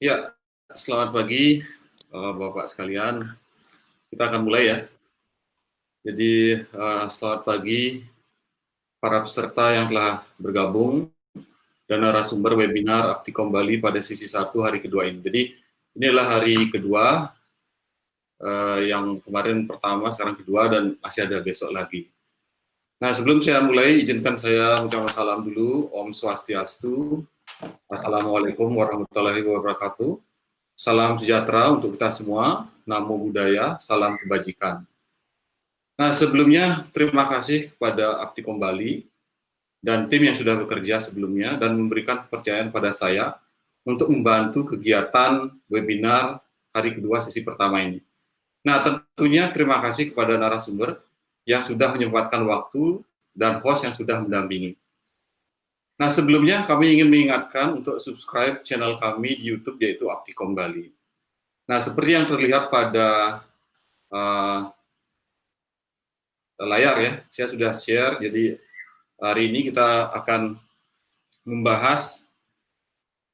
Ya, selamat pagi Bapak sekalian. Kita akan mulai ya. Jadi selamat pagi para peserta yang telah bergabung dan narasumber webinar Aptikom Bali pada sesi 1 hari kedua ini. Jadi ini adalah hari kedua, yang kemarin pertama, sekarang kedua, dan masih ada besok lagi. Nah, sebelum saya mulai, izinkan saya mengucapkan salam dulu. Om Swastiastu. Assalamualaikum warahmatullahi wabarakatuh. Salam sejahtera untuk kita semua. Namo Buddhaya, salam kebajikan. Nah, sebelumnya terima kasih kepada Aptikom Bali dan tim yang sudah bekerja sebelumnya dan memberikan kepercayaan pada saya untuk membantu kegiatan webinar hari kedua sesi pertama ini. Nah, tentunya terima kasih kepada narasumber yang sudah menyempatkan waktu dan host yang sudah mendampingi. Nah, sebelumnya kami ingin mengingatkan untuk subscribe channel kami di YouTube, yaitu Aptikom Bali. Nah, seperti yang terlihat pada layar ya, saya sudah share. Jadi hari ini kita akan membahas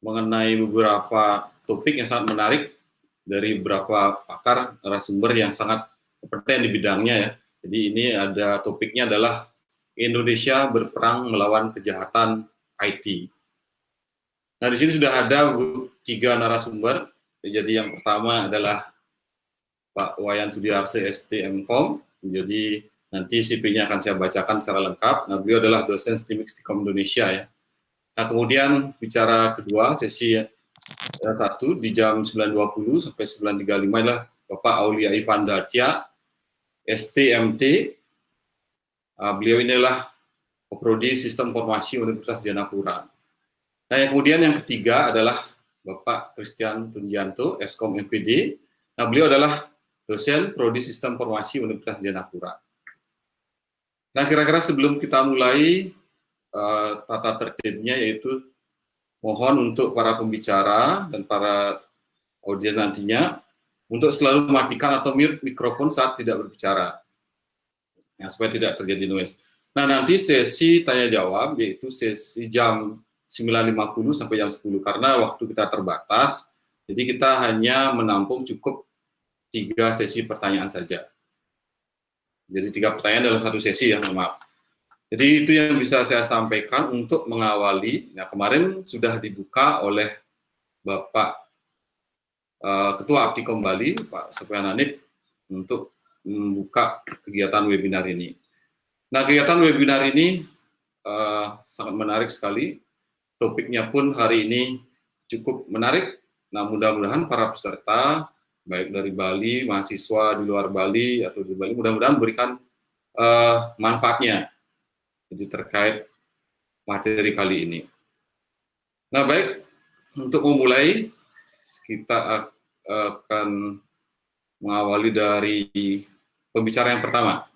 mengenai beberapa topik yang sangat menarik dari beberapa pakar narasumber yang sangat kompeten di bidangnya ya. Jadi ini ada topiknya adalah Indonesia berperang melawan kejahatan IT. Nah, di sini sudah ada 3 narasumber. Jadi yang pertama adalah Pak Wayan Sudiarse, STMkom. Jadi nanti CV-nya akan saya bacakan secara lengkap. Nah, beliau adalah dosen STIMIK Stikom Indonesia ya. Nah, kemudian bicara kedua, sesi 1 di jam 9.20 sampai 9.35 adalah Bapak Aulia Ivan Datya, STMT. Beliau inilah Prodi Sistem Informasi Universitas Dianapura. Nah, yang kemudian yang ketiga adalah Bapak Christian Tunjianto, Eskom MPD. Nah, beliau adalah dosen Prodi Sistem Informasi Universitas Dianapura. Nah, kira-kira sebelum kita mulai, tata tertibnya yaitu mohon untuk para pembicara dan para audiens nantinya untuk selalu mematikan atau mute mikrofon saat tidak berbicara, ya, supaya tidak terjadi noise. Nah, nanti sesi tanya jawab yaitu sesi jam 9.50 sampai jam 10 karena waktu kita terbatas, jadi kita hanya menampung cukup 3 sesi pertanyaan saja. Jadi 3 pertanyaan dalam satu sesi ya, maaf. Jadi itu yang bisa saya sampaikan untuk mengawali. Nah, kemarin sudah dibuka oleh Bapak Ketua Aptikom Bali, Pak Sofyan Hanif, untuk membuka kegiatan webinar ini. Nah, kegiatan webinar ini sangat menarik sekali. Topiknya pun hari ini cukup menarik. Nah, mudah-mudahan para peserta, baik dari Bali, mahasiswa di luar Bali, atau di Bali, mudah-mudahan memberikan manfaatnya jadi terkait materi kali ini. Nah, baik, untuk memulai, kita akan mengawali dari pembicara yang pertama.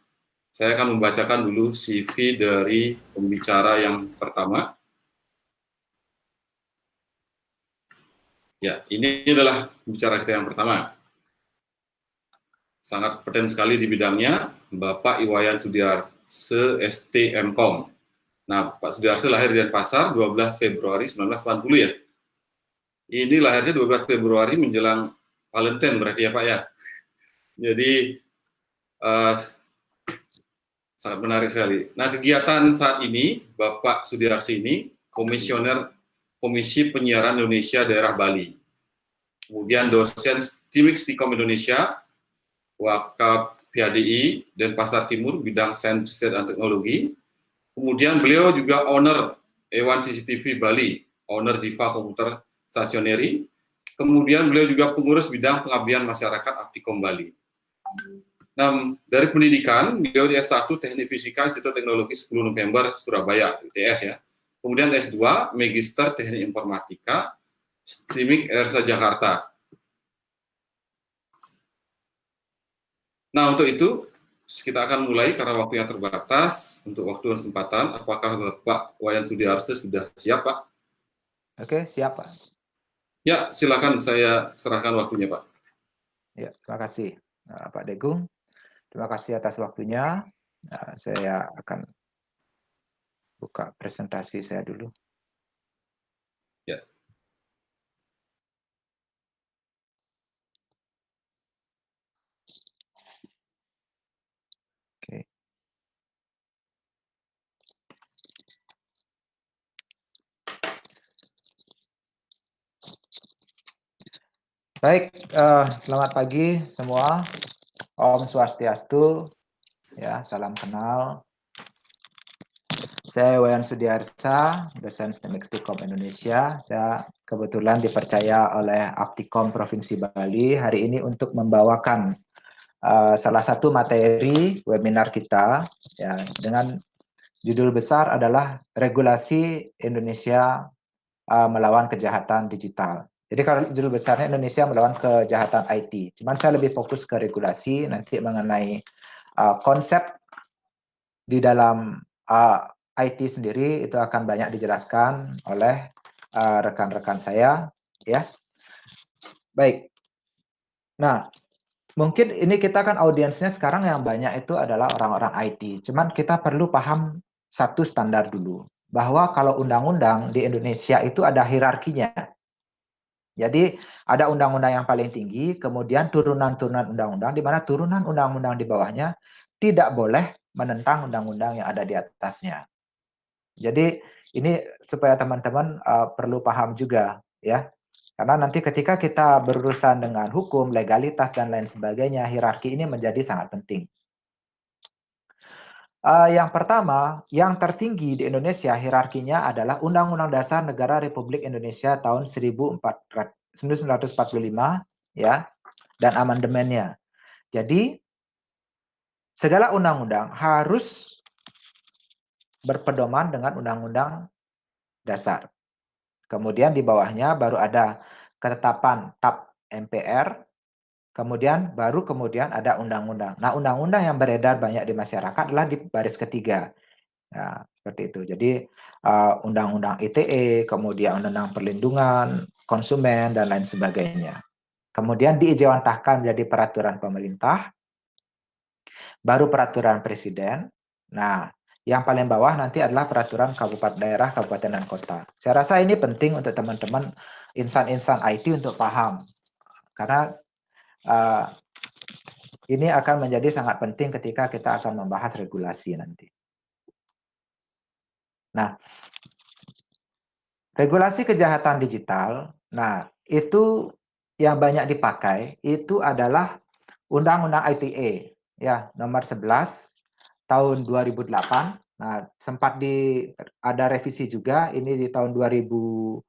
Saya akan membacakan dulu CV dari pembicara yang pertama. Ya, ini adalah pembicara kita yang pertama. Sangat kompeten sekali di bidangnya, Bapak Iwayan Sudiarse, STMkom. Nah, Pak Sudiarse lahir di Denpasar 12 Februari 1980 ya. Ini lahirnya 12 Februari menjelang Valentine berarti ya Pak ya. Jadi sangat menarik sekali. Nah, kegiatan saat ini, Bapak Sudiarse ini komisioner Komisi Penyiaran Indonesia Daerah Bali. Kemudian dosen STIMIK Stikom Indonesia, Wakaf PHDI, Denpasar Timur, bidang Sains Riset dan Teknologi. Kemudian beliau juga owner Ewan CCTV Bali, owner Diva Komputer Stationery. Kemudian beliau juga pengurus bidang pengabdian masyarakat Aptikom Bali. Nah, dari pendidikan, beliau di S1 Teknik Fisika Institut Teknologi 10 November Surabaya, ITS ya. Kemudian S2 Magister Teknik Informatika, STIMIK ERSA Jakarta. Nah, untuk itu kita akan mulai karena waktunya terbatas. Untuk waktu dan kesempatan, apakah Bapak Wayan Sudiarse sudah siap, Pak? Oke, siap, Pak. Ya, silakan saya serahkan waktunya, Pak. Ya, terima kasih, Pak Degung. Terima kasih atas waktunya. Saya akan buka presentasi saya dulu. Ya. Baik, selamat pagi semua. Om Swastiastu, ya, salam kenal. Saya Wayan Sudiarsa, dosen Stemikstikom Indonesia. Saya kebetulan dipercaya oleh Aptikom Provinsi Bali hari ini untuk membawakan salah satu materi webinar kita, ya, dengan judul besar adalah Regulasi Indonesia melawan kejahatan digital. Jadi kalau judul besarnya Indonesia melawan kejahatan IT. Cuman saya lebih fokus ke regulasi, nanti mengenai konsep di dalam IT sendiri itu akan banyak dijelaskan oleh rekan-rekan saya, ya. Baik. Nah, mungkin ini kita kan audiensnya sekarang yang banyak itu adalah orang-orang IT. Cuman kita perlu paham satu standar dulu, bahwa kalau undang-undang di Indonesia itu ada hierarkinya. Jadi ada undang-undang yang paling tinggi, kemudian turunan-turunan undang-undang, di mana turunan undang-undang di bawahnya tidak boleh menentang undang-undang yang ada di atasnya. Jadi ini supaya teman-teman perlu paham juga, ya. Karena nanti ketika kita berurusan dengan hukum, legalitas, dan lain sebagainya, hierarki ini menjadi sangat penting. Yang pertama, yang tertinggi di Indonesia hierarkinya adalah Undang-Undang Dasar Negara Republik Indonesia tahun 1945, ya, dan amandemennya. Jadi segala undang-undang harus berpedoman dengan Undang-Undang Dasar. Kemudian di bawahnya baru ada ketetapan TAP MPR, kemudian ada undang-undang. Nah, undang-undang yang beredar banyak di masyarakat adalah di baris ketiga. Nah, seperti itu. Jadi undang-undang ITE, kemudian undang-undang perlindungan konsumen dan lain sebagainya. Kemudian diijawantahkan menjadi peraturan pemerintah, baru peraturan presiden. Nah, yang paling bawah nanti adalah peraturan kabupaten daerah, kabupaten dan kota. Saya rasa ini penting untuk teman-teman insan-insan IT untuk paham. Karena ini akan menjadi sangat penting ketika kita akan membahas regulasi nanti. Nah, regulasi kejahatan digital, nah itu yang banyak dipakai itu adalah Undang-Undang ITE, ya, nomor 11 tahun 2008. Nah, sempat ada revisi juga, ini di tahun 2016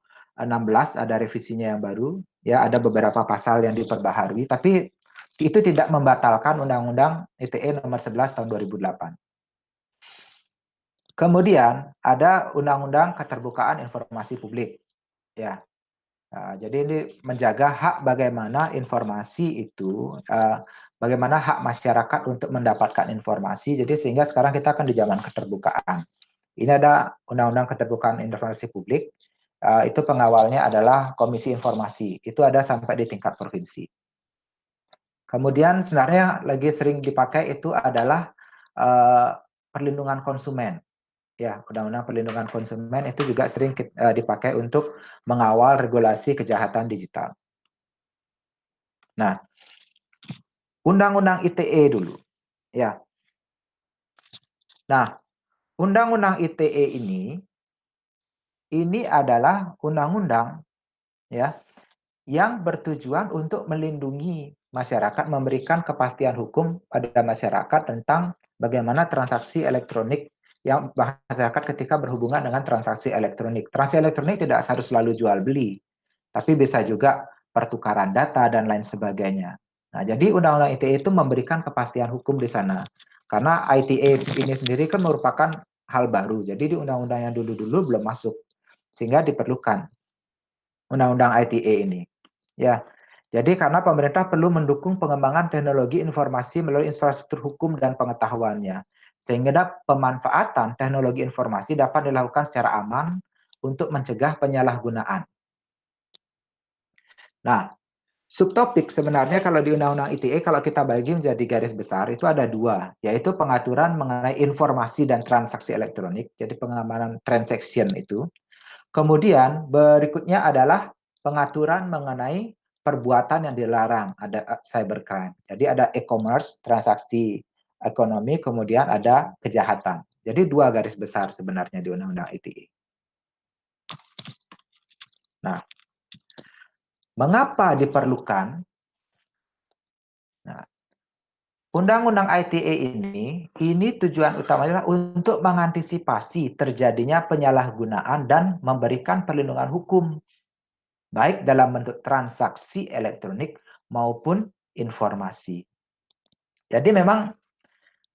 ada revisinya yang baru, ya, ada beberapa pasal yang diperbaharui, tapi itu tidak membatalkan Undang-Undang ITE nomor 11 tahun 2008. Kemudian ada Undang-Undang Keterbukaan Informasi Publik, ya. Jadi ini menjaga hak bagaimana informasi itu, bagaimana hak masyarakat untuk mendapatkan informasi. Jadi sehingga sekarang kita akan di zaman keterbukaan. Ini ada Undang-Undang Keterbukaan Informasi Publik. Itu pengawalnya adalah Komisi Informasi. Itu ada sampai di tingkat provinsi. Kemudian sebenarnya lagi sering dipakai itu adalah perlindungan konsumen. Ya, Undang-Undang Perlindungan Konsumen itu juga sering dipakai untuk mengawal regulasi kejahatan digital. Nah, Undang-Undang ITE dulu, ya. Nah, Undang-Undang ITE ini adalah undang-undang, ya, yang bertujuan untuk melindungi masyarakat, memberikan kepastian hukum pada masyarakat tentang bagaimana transaksi elektronik yang masyarakat ketika berhubungan dengan transaksi elektronik. Transaksi elektronik tidak harus selalu jual beli, tapi bisa juga pertukaran data dan lain sebagainya. Nah, jadi Undang-Undang ITE itu memberikan kepastian hukum di sana. Karena ITE ini sendiri kan merupakan hal baru. Jadi di undang-undang yang dulu-dulu belum masuk. Sehingga diperlukan Undang-Undang ITE ini. Ya, jadi karena pemerintah perlu mendukung pengembangan teknologi informasi melalui infrastruktur hukum dan pengetahuannya, sehingga pemanfaatan teknologi informasi dapat dilakukan secara aman untuk mencegah penyalahgunaan. Nah, subtopik sebenarnya kalau di Undang-Undang ITE, kalau kita bagi menjadi garis besar, itu ada dua, yaitu pengaturan mengenai informasi dan transaksi elektronik, jadi pengamanan transaction itu. Kemudian berikutnya adalah pengaturan mengenai perbuatan yang dilarang, ada cybercrime. Jadi ada e-commerce, transaksi ekonomi, kemudian ada kejahatan. Jadi dua garis besar sebenarnya di Undang-Undang ITE. Nah, Mengapa diperlukan? Nah, Undang-Undang ITE ini tujuan utamanya adalah untuk mengantisipasi terjadinya penyalahgunaan dan memberikan perlindungan hukum, baik dalam bentuk transaksi elektronik maupun informasi. Jadi memang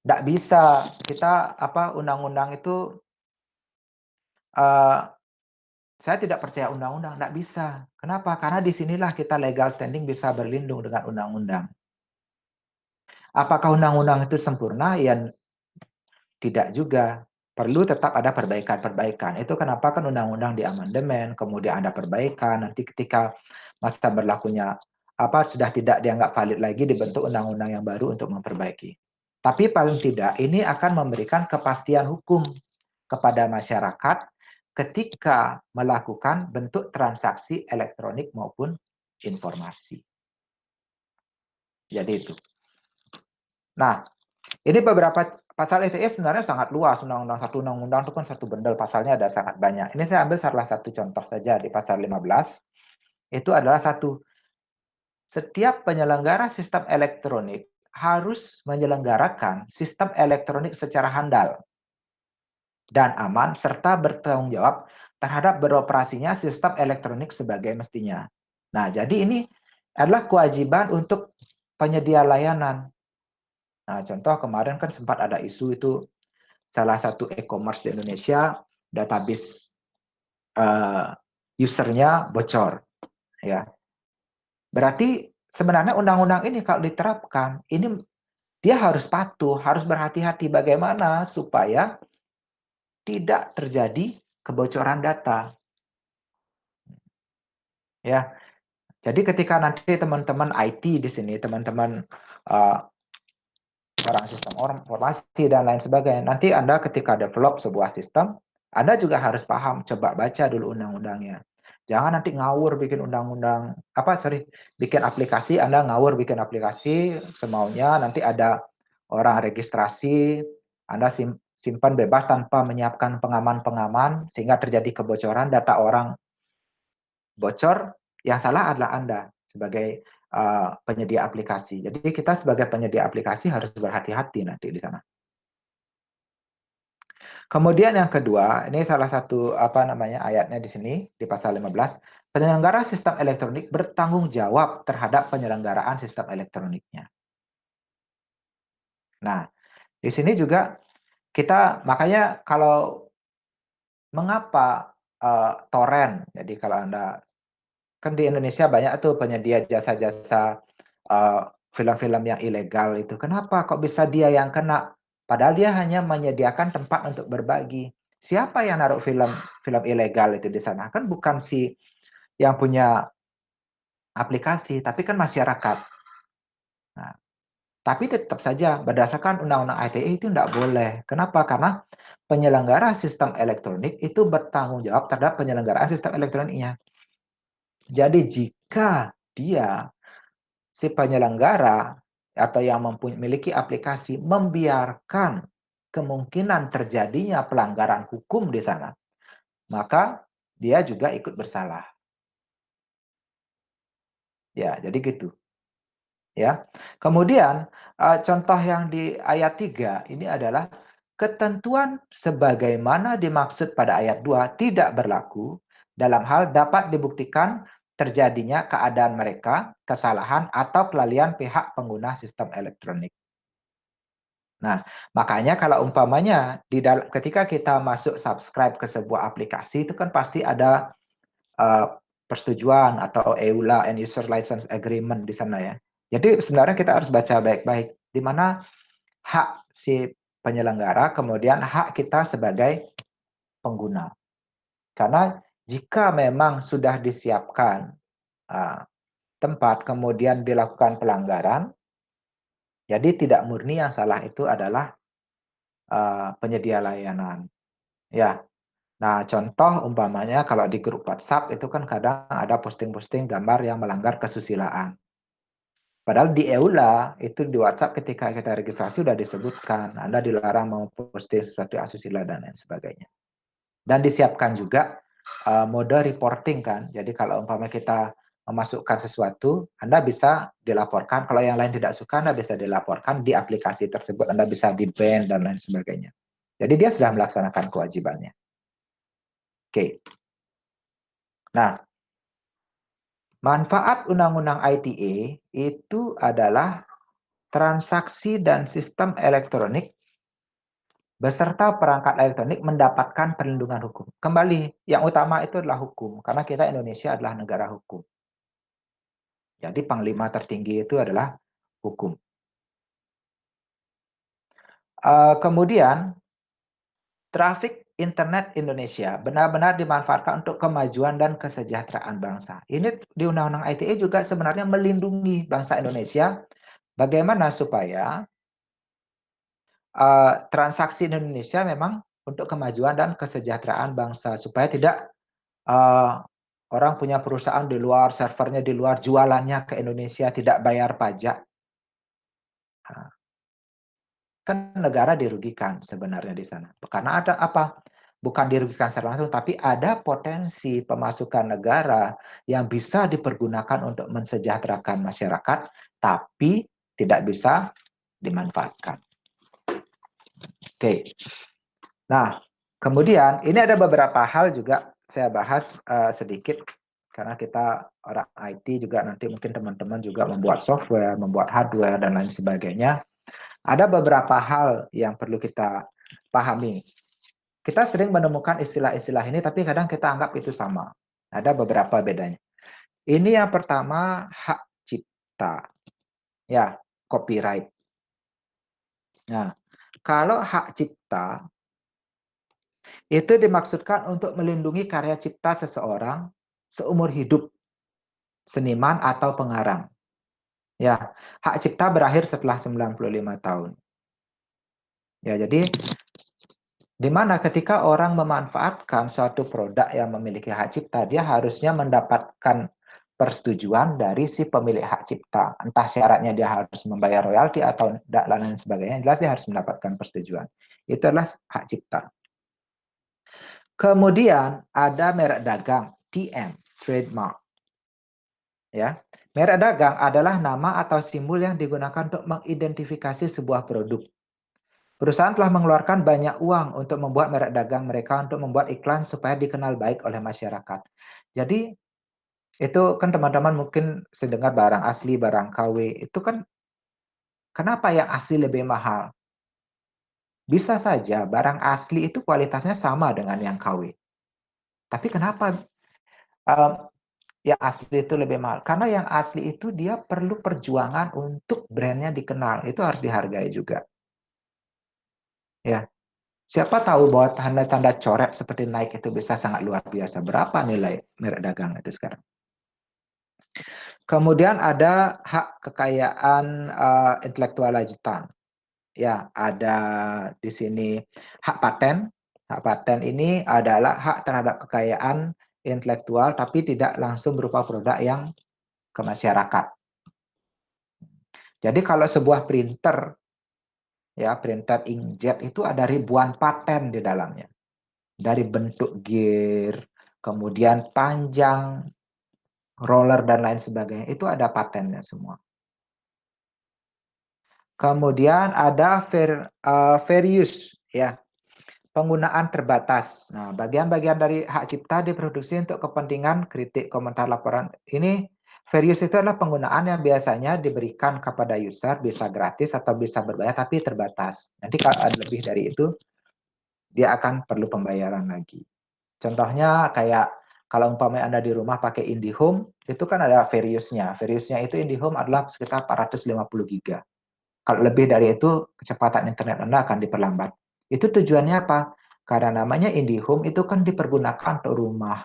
tidak bisa kita undang-undang itu, saya tidak percaya undang-undang, tidak bisa. Kenapa? Karena disinilah kita legal standing bisa berlindung dengan undang-undang. Apakah undang-undang itu sempurna? Ya tidak juga. Perlu tetap ada perbaikan-perbaikan. Itu kenapa kan undang-undang diamandemen, kemudian ada perbaikan. Nanti ketika masa berlakunya sudah tidak dianggap valid lagi, dibentuk undang-undang yang baru untuk memperbaiki. Tapi paling tidak ini akan memberikan kepastian hukum kepada masyarakat ketika melakukan bentuk transaksi elektronik maupun informasi. Jadi itu. Nah, ini beberapa pasal ITE sebenarnya sangat luas. Undang-undang itu kan satu bendel, pasalnya ada sangat banyak. Ini saya ambil salah satu contoh saja di pasal 15. Itu adalah setiap penyelenggara sistem elektronik harus menyelenggarakan sistem elektronik secara handal dan aman, serta bertanggung jawab terhadap beroperasinya sistem elektronik sebagai mestinya. Nah, jadi ini adalah kewajiban untuk penyedia layanan. Nah, contoh kemarin kan sempat ada isu itu salah satu e-commerce di Indonesia, database usernya bocor. Ya, berarti sebenarnya undang-undang ini kalau diterapkan, ini dia harus patuh, harus berhati-hati bagaimana supaya tidak terjadi kebocoran data. Ya, jadi ketika nanti teman-teman IT di sini, teman-teman orang sistem informasi dan lain sebagainya, nanti Anda ketika develop sebuah sistem, Anda juga harus paham, coba baca dulu undang-undangnya. Jangan nanti ngawur bikin undang-undang, bikin aplikasi, Anda ngawur bikin aplikasi semaunya, nanti ada orang registrasi, Anda simpan bebas tanpa menyiapkan pengaman-pengaman, sehingga terjadi kebocoran, data orang bocor, yang salah adalah Anda sebagai penyedia aplikasi. Jadi kita sebagai penyedia aplikasi harus berhati-hati nanti di sana. Kemudian yang kedua, ini salah satu ayatnya di sini di pasal 15, penyelenggara sistem elektronik bertanggung jawab terhadap penyelenggaraan sistem elektroniknya. Nah, di sini juga kita makanya kalau mengapa torrent, jadi kalau Anda kan di Indonesia banyak tuh penyedia jasa-jasa film-film yang ilegal itu. Kenapa kok bisa dia yang kena? Padahal dia hanya menyediakan tempat untuk berbagi. Siapa yang naruh film ilegal itu di sana? Kan bukan si yang punya aplikasi, tapi kan masyarakat. Nah, tapi tetap saja berdasarkan Undang-Undang ITE itu tidak boleh. Kenapa? Karena penyelenggara sistem elektronik itu bertanggung jawab terhadap penyelenggaraan sistem elektroniknya. Jadi jika si penyelenggara atau yang memiliki aplikasi membiarkan kemungkinan terjadinya pelanggaran hukum di sana, maka dia juga ikut bersalah. Ya, jadi gitu. Ya. Kemudian contoh yang di ayat 3 ini adalah ketentuan sebagaimana dimaksud pada ayat 2 tidak berlaku dalam hal dapat dibuktikan terjadinya keadaan mereka, kesalahan atau kelalaian pihak pengguna sistem elektronik. Nah, makanya kalau umpamanya ketika kita masuk subscribe ke sebuah aplikasi itu kan pasti ada persetujuan atau EULA, End User License Agreement di sana ya. Jadi sebenarnya kita harus baca baik-baik di mana hak si penyelenggara, kemudian hak kita sebagai pengguna. Karena jika memang sudah disiapkan tempat, kemudian dilakukan pelanggaran, jadi tidak murni yang salah itu adalah penyedia layanan. Ya. Nah, contoh umpamanya kalau di grup WhatsApp itu kan kadang ada posting-posting gambar yang melanggar kesusilaan. Padahal di EULA itu di WhatsApp ketika kita registrasi sudah disebutkan Anda dilarang memposting sesuatu asusila dan lain sebagainya. Dan disiapkan juga mode reporting kan. Jadi kalau umpamanya kita memasukkan sesuatu, Anda bisa dilaporkan. Kalau yang lain tidak suka, Anda bisa dilaporkan di aplikasi tersebut, Anda bisa di-ban dan lain sebagainya. Jadi dia sudah melaksanakan kewajibannya. Oke. Nah, manfaat Undang-Undang ITE itu adalah transaksi dan sistem elektronik beserta perangkat elektronik mendapatkan perlindungan hukum. Kembali, yang utama itu adalah hukum, karena kita Indonesia adalah negara hukum. Jadi panglima tertinggi itu adalah hukum. Kemudian, trafik internet Indonesia benar-benar dimanfaatkan untuk kemajuan dan kesejahteraan bangsa. Ini di Undang-Undang ITE juga sebenarnya melindungi bangsa Indonesia, bagaimana supaya transaksi di Indonesia memang untuk kemajuan dan kesejahteraan bangsa, supaya tidak orang punya perusahaan di luar, servernya di luar, jualannya ke Indonesia, tidak bayar pajak. Kan negara dirugikan sebenarnya di sana. Karena ada apa? Bukan dirugikan secara langsung, tapi ada potensi pemasukan negara yang bisa dipergunakan untuk mensejahterakan masyarakat, tapi tidak bisa dimanfaatkan. Oke. Nah, kemudian ini ada beberapa hal juga saya bahas sedikit, karena kita orang IT juga, nanti mungkin teman-teman juga membuat software, membuat hardware, dan lain sebagainya. Ada beberapa hal yang perlu kita pahami. Kita sering menemukan istilah-istilah ini, tapi kadang kita anggap itu sama. Ada beberapa bedanya. Ini yang pertama, hak cipta. Ya, copyright. Nah, kalau hak cipta, itu dimaksudkan untuk melindungi karya cipta seseorang seumur hidup, seniman atau pengarang. Ya, hak cipta berakhir setelah 95 tahun. Ya, jadi di mana ketika orang memanfaatkan suatu produk yang memiliki hak cipta, dia harusnya mendapatkan persetujuan dari si pemilik hak cipta. Entah syaratnya dia harus membayar royalti atau lain sebagainya, jelas dia harus mendapatkan persetujuan. Itu adalah hak cipta. Kemudian ada merek dagang, TM, trademark. Ya, merek dagang adalah nama atau simbol yang digunakan untuk mengidentifikasi sebuah produk. Perusahaan telah mengeluarkan banyak uang untuk membuat merek dagang mereka, untuk membuat iklan supaya dikenal baik oleh masyarakat. Jadi itu kan teman-teman mungkin sedengar barang asli, barang KW. Itu kan kenapa yang asli lebih mahal? Bisa saja barang asli itu kualitasnya sama dengan yang KW. Tapi kenapa yang asli itu lebih mahal? Karena yang asli itu dia perlu perjuangan untuk brandnya dikenal. Itu harus dihargai juga. Ya, siapa tahu bahwa tanda-tanda coret seperti Nike itu bisa sangat luar biasa. Berapa nilai merek dagang itu sekarang? Kemudian ada hak kekayaan intelektual lanjutan. Ya, ada di sini hak paten. Hak paten ini adalah hak terhadap kekayaan intelektual, tapi tidak langsung berupa produk yang ke masyarakat. Jadi kalau sebuah printer, ya printer inkjet itu ada ribuan paten di dalamnya. Dari bentuk gear, kemudian panjang, roller, dan lain sebagainya. Itu ada patennya semua. Kemudian ada fair use, ya, penggunaan terbatas. Nah, bagian-bagian dari hak cipta diproduksi untuk kepentingan kritik, komentar, laporan. Ini fair use itu adalah penggunaan yang biasanya diberikan kepada user, bisa gratis atau bisa berbayar, tapi terbatas. Nanti kalau ada lebih dari itu, dia akan perlu pembayaran lagi. Contohnya kayak kalau umpamanya Anda di rumah pakai IndiHome, itu kan ada fair use-nya. Fair use-nya itu IndiHome adalah sekitar 450 giga. Kalau lebih dari itu, kecepatan internet Anda akan diperlambat. Itu tujuannya apa? Karena namanya IndiHome itu kan dipergunakan untuk rumah.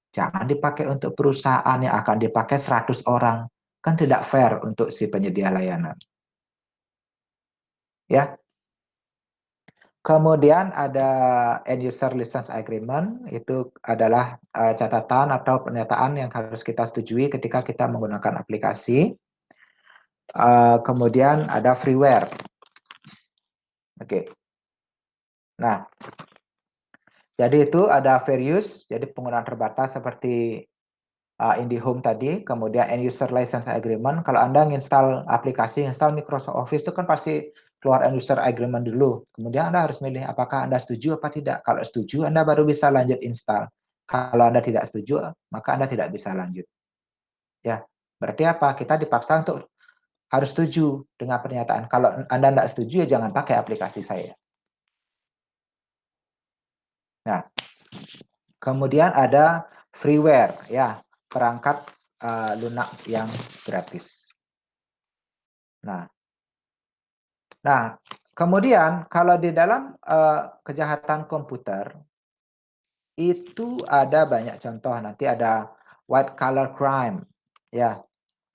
Jangan dipakai untuk perusahaan yang akan dipakai 100 orang. Kan tidak fair untuk si penyedia layanan. Ya. Kemudian ada end user license agreement, itu adalah catatan atau pernyataan yang harus kita setujui ketika kita menggunakan aplikasi. Kemudian ada freeware. Oke. Nah, jadi itu ada fair use, jadi penggunaan terbatas seperti IndiHome tadi, kemudian End User License Agreement. Kalau Anda nginstal aplikasi, install Microsoft Office itu kan pasti keluar End User Agreement dulu. Kemudian Anda harus milih apakah Anda setuju apa tidak. Kalau setuju, Anda baru bisa lanjut install. Kalau Anda tidak setuju, maka Anda tidak bisa lanjut. Ya, berarti apa? Kita dipaksa untuk harus setuju dengan pernyataan. Kalau Anda tidak setuju, ya jangan pakai aplikasi saya. Nah, kemudian ada freeware, ya, perangkat lunak yang gratis. Nah, kemudian kalau di dalam kejahatan komputer itu ada banyak contoh. Nanti ada white collar crime, ya,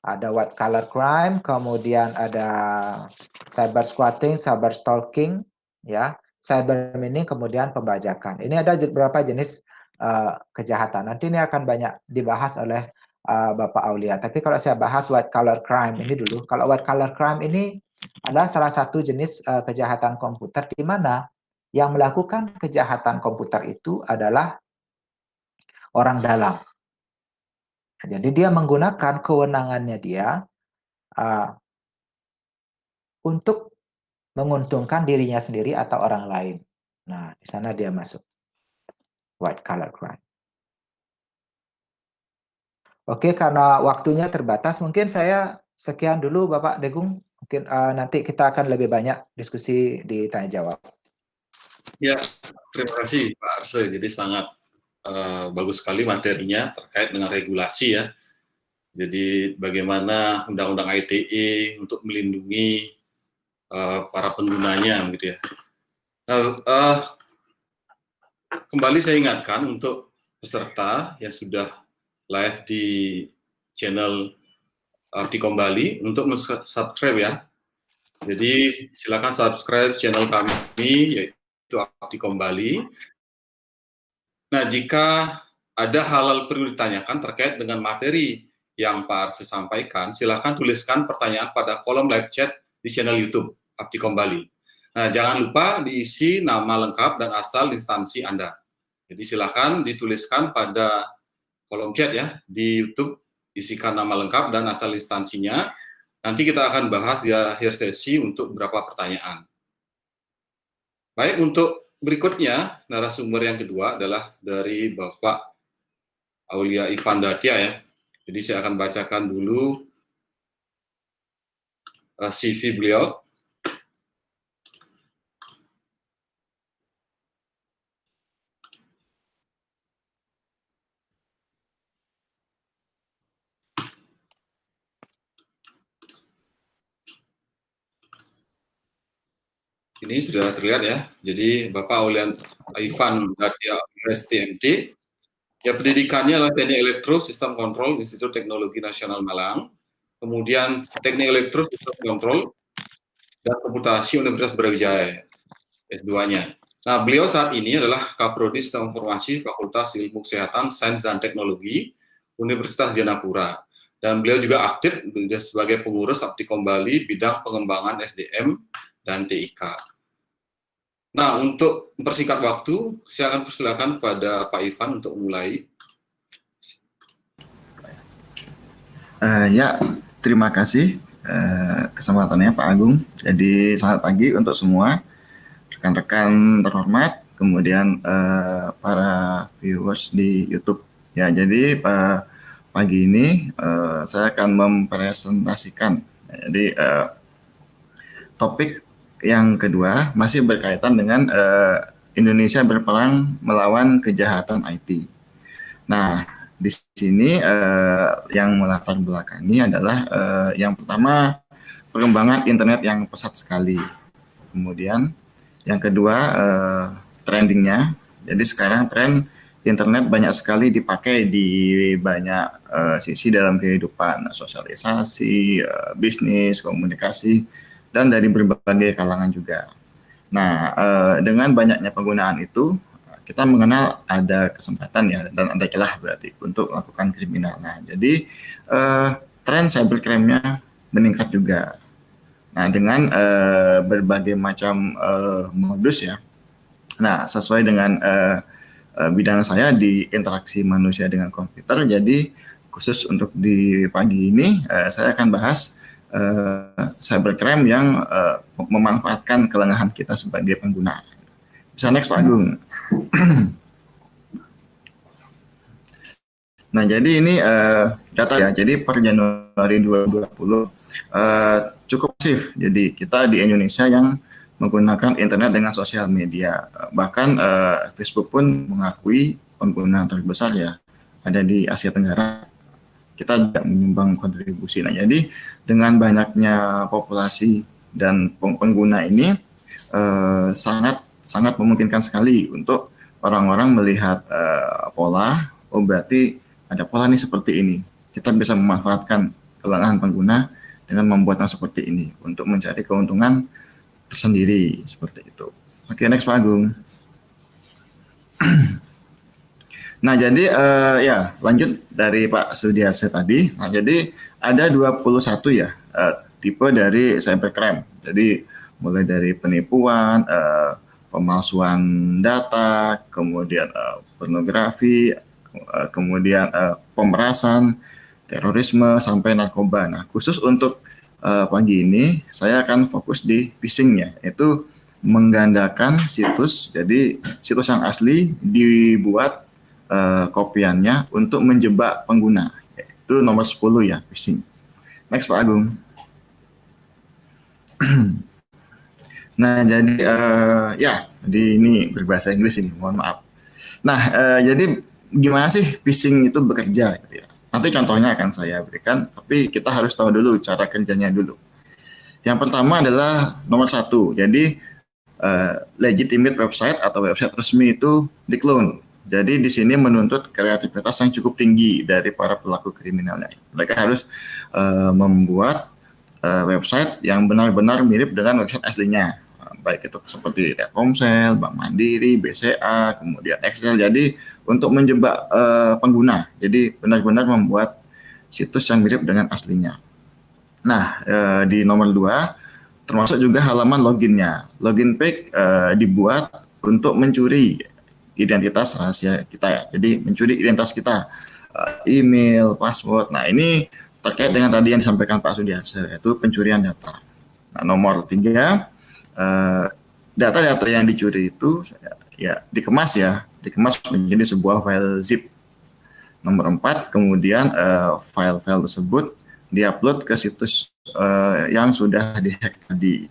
ada white collar crime, kemudian ada cyber squatting, cyber stalking, ya, cyber mining, kemudian pembajakan. Ini ada beberapa jenis kejahatan. Nanti ini akan banyak dibahas oleh Bapak Aulia. Tapi kalau saya bahas white collar crime ini dulu. Kalau white collar crime ini adalah salah satu jenis kejahatan komputer di mana yang melakukan kejahatan komputer itu adalah orang dalam. Jadi dia menggunakan kewenangannya dia untuk menguntungkan dirinya sendiri atau orang lain. Nah, di sana dia masuk white collar crime. Oke, karena waktunya terbatas, mungkin saya sekian dulu, Bapak Degung. Mungkin nanti kita akan lebih banyak diskusi di tanya jawab. Ya, terima kasih Pak Arse. Jadi sangat bagus sekali materinya terkait dengan regulasi ya. Jadi bagaimana Undang-Undang ITE untuk melindungi para penggunanya, gitu ya. Nah, kembali saya ingatkan untuk peserta yang sudah live di channel Aptikom Bali untuk subscribe ya. Jadi silakan subscribe channel kami yaitu Aptikom Bali. Nah, jika ada hal-hal perlu ditanyakan terkait dengan materi yang Pak Arsi sampaikan, silakan tuliskan pertanyaan pada kolom live chat di channel YouTube Aptikom Bali. Nah, jangan lupa diisi nama lengkap dan asal instansi Anda. Jadi silakan dituliskan pada kolom chat ya di YouTube, isikan nama lengkap dan asal instansinya. Nanti kita akan bahas di akhir sesi untuk beberapa pertanyaan. Baik, untuk berikutnya narasumber yang kedua adalah dari Bapak Aulia Ivan Datia ya. Jadi saya akan bacakan dulu CV beliau. Ini sudah terlihat ya. Jadi Bapak Aulia Ivan Datia STMT. Ya, pendidikannya adalah Teknik Elektro Sistem Kontrol Institut Teknologi Nasional Malang. Kemudian Teknik Elektro Sistem Kontrol dan Komputasi Universitas Brawijaya S2-nya. Nah, beliau saat ini adalah Kaprodi Sistem Informasi Fakultas Ilmu Kesehatan, Sains dan Teknologi Universitas Jayapura. Dan beliau juga aktif sebagai pengurus Aptikom Bali bidang pengembangan SDM dan TIK. Nah, untuk mempersingkat waktu, saya akan persilakan pada Pak Ivan untuk mulai. Ya, terima kasih kesempatannya Pak Agung. Jadi selamat pagi untuk semua rekan-rekan terhormat, kemudian para viewers di YouTube. Ya, jadi pagi ini saya akan mempresentasikan. Jadi topik yang kedua masih berkaitan dengan Indonesia berperang melawan kejahatan IT. Nah, di sini yang melatar belakangi adalah yang pertama perkembangan internet yang pesat sekali. Kemudian yang kedua trendingnya. Jadi sekarang tren internet banyak sekali dipakai di banyak sisi dalam kehidupan, sosialisasi, bisnis, komunikasi, dan dari berbagai kalangan juga. Nah, dengan banyaknya penggunaan itu, kita mengenal ada kesempatan ya dan ada celah berarti untuk melakukan kriminal. Nah, jadi tren cybercrime-nya meningkat juga. Nah, dengan berbagai macam modus ya. Nah, sesuai dengan bidang saya di interaksi manusia dengan komputer, jadi khusus untuk di pagi ini saya akan bahas cybercrime yang memanfaatkan kelengahan kita sebagai pengguna. Bisa next Pak Agung. Nah, jadi ini data ya. Jadi per Januari 2020 cukup masif. Jadi kita di Indonesia yang menggunakan internet dengan sosial media. Bahkan Facebook pun mengakui pengguna terbesar ya ada di Asia Tenggara. Kita tidak menyumbang kontribusi. Nah, jadi dengan banyaknya populasi dan pengguna ini sangat memungkinkan sekali untuk orang-orang melihat pola. Oh, berarti ada pola nih seperti ini. Kita bisa memanfaatkan kelengahan pengguna dengan membuatnya seperti ini untuk mencari keuntungan tersendiri seperti itu. Oke, next Pak Agung. Nah, jadi ya lanjut dari Pak Sudiarsa tadi. Nah, jadi ada 21 ya tipe dari cybercrime. Jadi mulai dari penipuan, pemalsuan data, kemudian pornografi, kemudian pemerasan, terorisme, sampai narkoba. Nah, khusus untuk pagi ini, saya akan fokus di phishing-nya, yaitu menggandakan situs. Jadi, situs yang asli dibuat kopiannya untuk menjebak pengguna. Itu nomor 10 ya, phishing. Next, Pak Agung. Nah, jadi ya, ini berbahasa Inggris ini, mohon maaf. Nah, jadi gimana sih phishing itu bekerja gitu ya. Nanti contohnya akan saya berikan, tapi kita harus tahu dulu cara kerjanya dulu. Yang pertama adalah nomor 1, jadi legitimate website atau website resmi itu di-clone. Jadi di sini menuntut kreativitas yang cukup tinggi dari para pelaku kriminalnya. Mereka harus membuat website yang benar-benar mirip dengan website aslinya. Baik itu seperti Telkomsel, Bank Mandiri, BCA, kemudian Excel. Jadi untuk menjebak pengguna, jadi benar-benar membuat situs yang mirip dengan aslinya. Nah, di nomor 2, termasuk juga halaman loginnya. Login page dibuat untuk mencuri identitas rahasia kita ya. Jadi mencuri identitas kita, email, password. Nah, ini terkait dengan tadi yang disampaikan Pak Sudiarsa, yaitu pencurian data. Nah, nomor 3, data-data yang dicuri itu ya dikemas menjadi sebuah file zip. Nomor 4, kemudian file-file tersebut diupload ke situs yang sudah dihack tadi.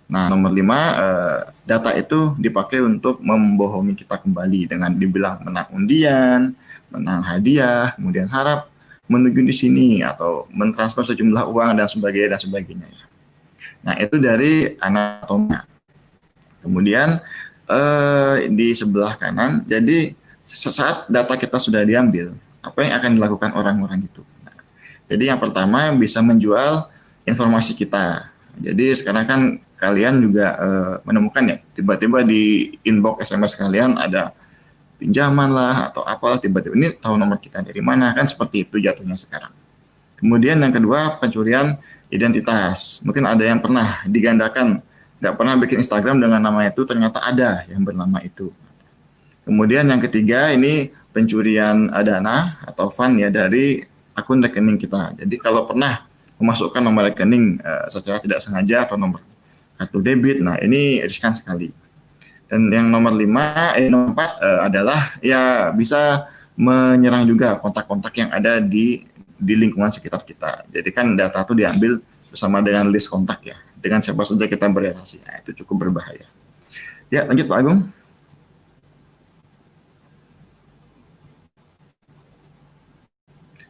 Nah, nomor 5, data itu dipakai untuk membohongi kita kembali dengan dibilang menang undian, menang hadiah, kemudian harap menuju di sini atau mentransfer sejumlah uang dan sebagainya. Nah, itu dari anatomi. Kemudian di sebelah kanan, jadi saat data kita sudah diambil, apa yang akan dilakukan orang-orang itu? Nah, jadi yang pertama bisa menjual informasi kita. Jadi sekarang kan kalian juga menemukan ya, tiba-tiba di inbox SMS kalian ada pinjaman lah atau apalah, tiba-tiba ini tahu nomor kita dari mana, kan seperti itu jatuhnya sekarang. Kemudian yang kedua, pencurian identitas. Mungkin ada yang pernah digandakan, nggak pernah bikin Instagram dengan nama itu, ternyata ada yang bernama itu. Kemudian yang ketiga, ini pencurian dana atau fund ya dari akun rekening kita. Jadi kalau pernah memasukkan nomor rekening secara tidak sengaja atau nomor kartu debit, nah ini riskan sekali. Dan yang nomor 4 adalah ya bisa menyerang juga kontak-kontak yang ada di lingkungan sekitar kita. Jadi kan data itu diambil bersama dengan list kontak ya, dengan siapa saja kita berrelasi. Nah, itu cukup berbahaya. Ya, lanjut Pak Agung.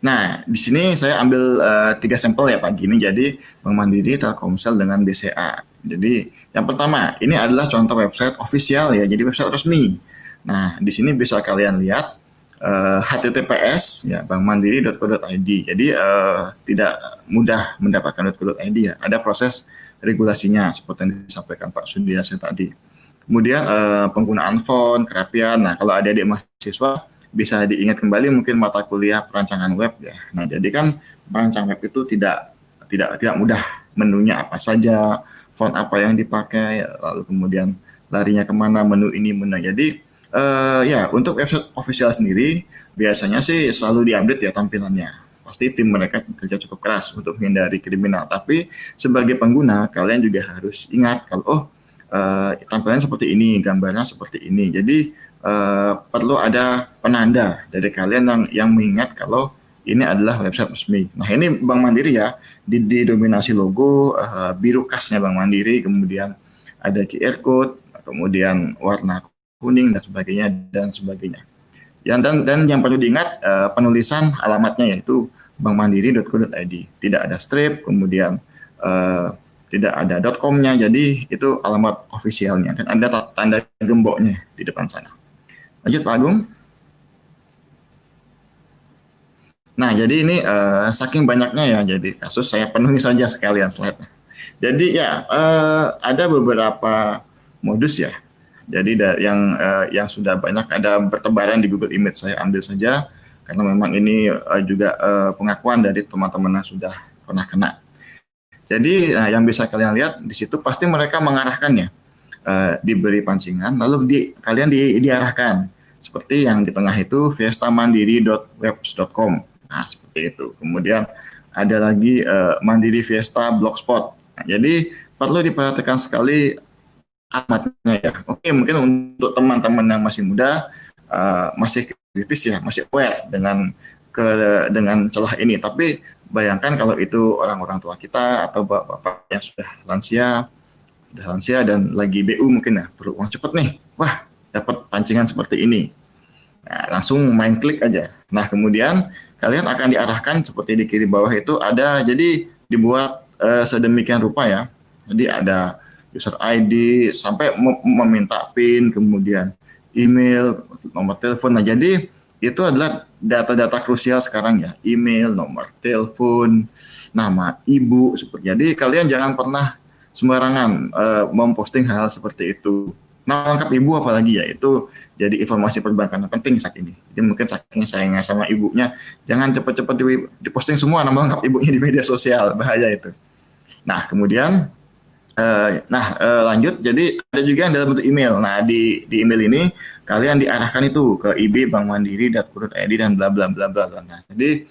Nah, di sini saya ambil 3 sampel ya pagi ini. Jadi Bank Mandiri, Telkomsel dengan BCA. Jadi yang pertama, ini adalah contoh website official ya, jadi website resmi. Nah, di sini bisa kalian lihat https ya bankmandiri.co.id. Jadi tidak mudah mendapatkan .co.id ya. Ada proses regulasinya seperti yang disampaikan Pak Sudiarsa tadi. Kemudian penggunaan font, kerapian. Nah, kalau ada adik mahasiswa bisa diingat kembali mungkin mata kuliah perancangan web ya. Nah, jadi kan merancang web itu tidak mudah. Menunya apa saja, font apa yang dipakai, lalu kemudian larinya kemana, menu ini, menu. Jadi ya untuk website official sendiri biasanya sih selalu diupdate ya tampilannya. pasti tim mereka kerja cukup keras untuk menghindari kriminal. Tapi sebagai pengguna, kalian juga harus ingat kalau tampilan seperti ini, gambarnya seperti ini. Jadi perlu ada penanda dari kalian yang mengingat kalau ini adalah website resmi. Nah, ini Bank Mandiri ya, didominasi logo, biru khasnya Bank Mandiri, kemudian ada QR code, kemudian warna kuning dan sebagainya. Dan yang perlu diingat, penulisan alamatnya yaitu bankmandiri.co.id. Tidak ada strip, kemudian tidak ada .com-nya, jadi itu alamat ofisialnya dan ada tanda gemboknya di depan sana. Lanjut Pak Agung. Nah, jadi ini saking banyaknya ya, jadi kasus saya penuhi saja sekalian slide-nya. Jadi ya ada beberapa modus ya. Jadi yang sudah banyak ada bertebaran di Google Image, saya ambil saja karena memang ini juga pengakuan dari teman-teman yang sudah pernah kena. Jadi yang bisa kalian lihat di situ pasti mereka mengarahkannya, diberi pancingan, lalu kalian diarahkan seperti yang di tengah itu fiestamandiri.webs.com. Nah, seperti itu. Kemudian ada lagi Mandiri Fiesta Blogspot. Nah, jadi perlu diperhatikan sekali alamatnya ya. Oke, mungkin untuk teman-teman yang masih muda, masih kritis ya, masih aware dengan celah ini. Tapi bayangkan kalau itu orang-orang tua kita atau bapak yang sudah lansia dan lagi BU mungkin ya, perlu uang cepat nih. Wah, dapat pancingan seperti ini. Nah, langsung main klik aja. Nah, kemudian kalian akan diarahkan seperti di kiri bawah itu ada, jadi dibuat sedemikian rupa ya. Jadi ada user ID sampai meminta PIN, kemudian email, nomor telepon. Nah, jadi itu adalah data-data krusial sekarang ya. Email, nomor telepon, nama ibu. Jadi kalian jangan pernah sembarangan memposting hal seperti itu. Nama lengkap ibu apalagi ya, itu jadi informasi perbankan yang penting saat ini. Jadi mungkin saking sayangnya sama ibunya, jangan cepat-cepat diposting semua nama lengkap ibunya di media sosial, bahaya itu. Nah, kemudian lanjut, jadi ada juga yang dalam bentuk email. Nah, di email ini kalian diarahkan itu ke ib.bankmandiri.co.id dan bla bla bla bla. Nah, jadi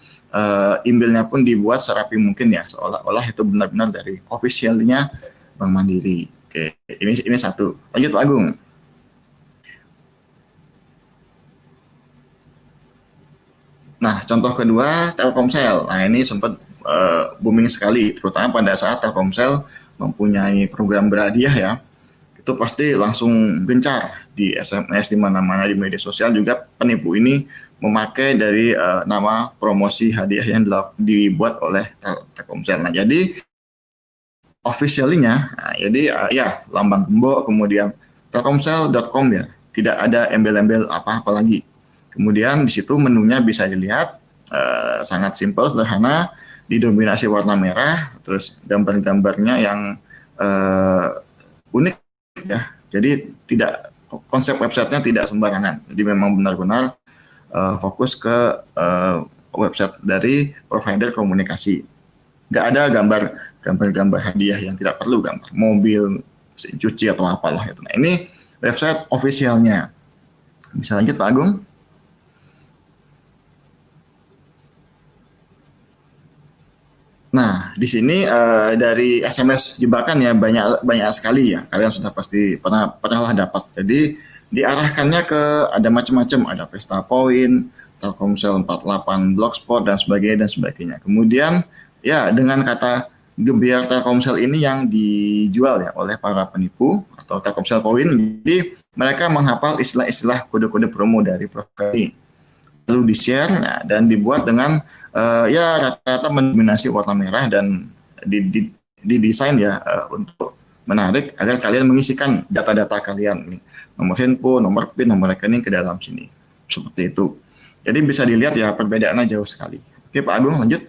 emailnya pun dibuat serapi mungkin ya, seolah-olah itu benar-benar dari officialnya Bank Mandiri. Oke, ini satu. Lanjut Pak Agung. Nah, contoh kedua Telkomsel. Nah, ini sempat booming sekali, terutama pada saat Telkomsel mempunyai program berhadiah ya. Itu pasti langsung gencar di SMS, di mana-mana di media sosial juga penipu ini memakai dari nama promosi hadiah yang dibuat oleh Telkomsel. Nah, jadi officialnya, jadi ya lambang gembok, kemudian telkomsel.com ya, tidak ada embel-embel apa-apa lagi. Kemudian di situ menunya bisa dilihat sangat simpel, sederhana, didominasi warna merah, terus gambar-gambarnya yang unik ya. Jadi konsep websitenya tidak sembarangan. Jadi memang benar-benar fokus ke website dari provider komunikasi. Nggak ada gambar hadiah yang tidak perlu, gambar mobil, mesin cuci atau apalah itu. Nah, ini website officialnya. Bisa lanjut Pak Agung. Nah, di sini dari SMS jebakan ya banyak sekali ya. Kalian sudah pasti pernah dapat. Jadi diarahkannya ke ada macam-macam, ada Pesta Point, Telkomsel 48 Blogspot dan sebagainya. Kemudian ya dengan kata gebiar Telkomsel ini yang dijual ya oleh para penipu atau Telkomsel Point. Jadi mereka menghafal istilah-istilah kode-kode promo dari provider ini. Lalu di-share dan dibuat dengan ya rata-rata mendominasi warna merah dan didesain ya untuk menarik agar kalian mengisikan data-data kalian nih, nomor handphone, nomor PIN, nomor rekening ke dalam sini. Seperti itu. Jadi bisa dilihat ya perbedaannya jauh sekali. Oke Pak Agung, lanjut.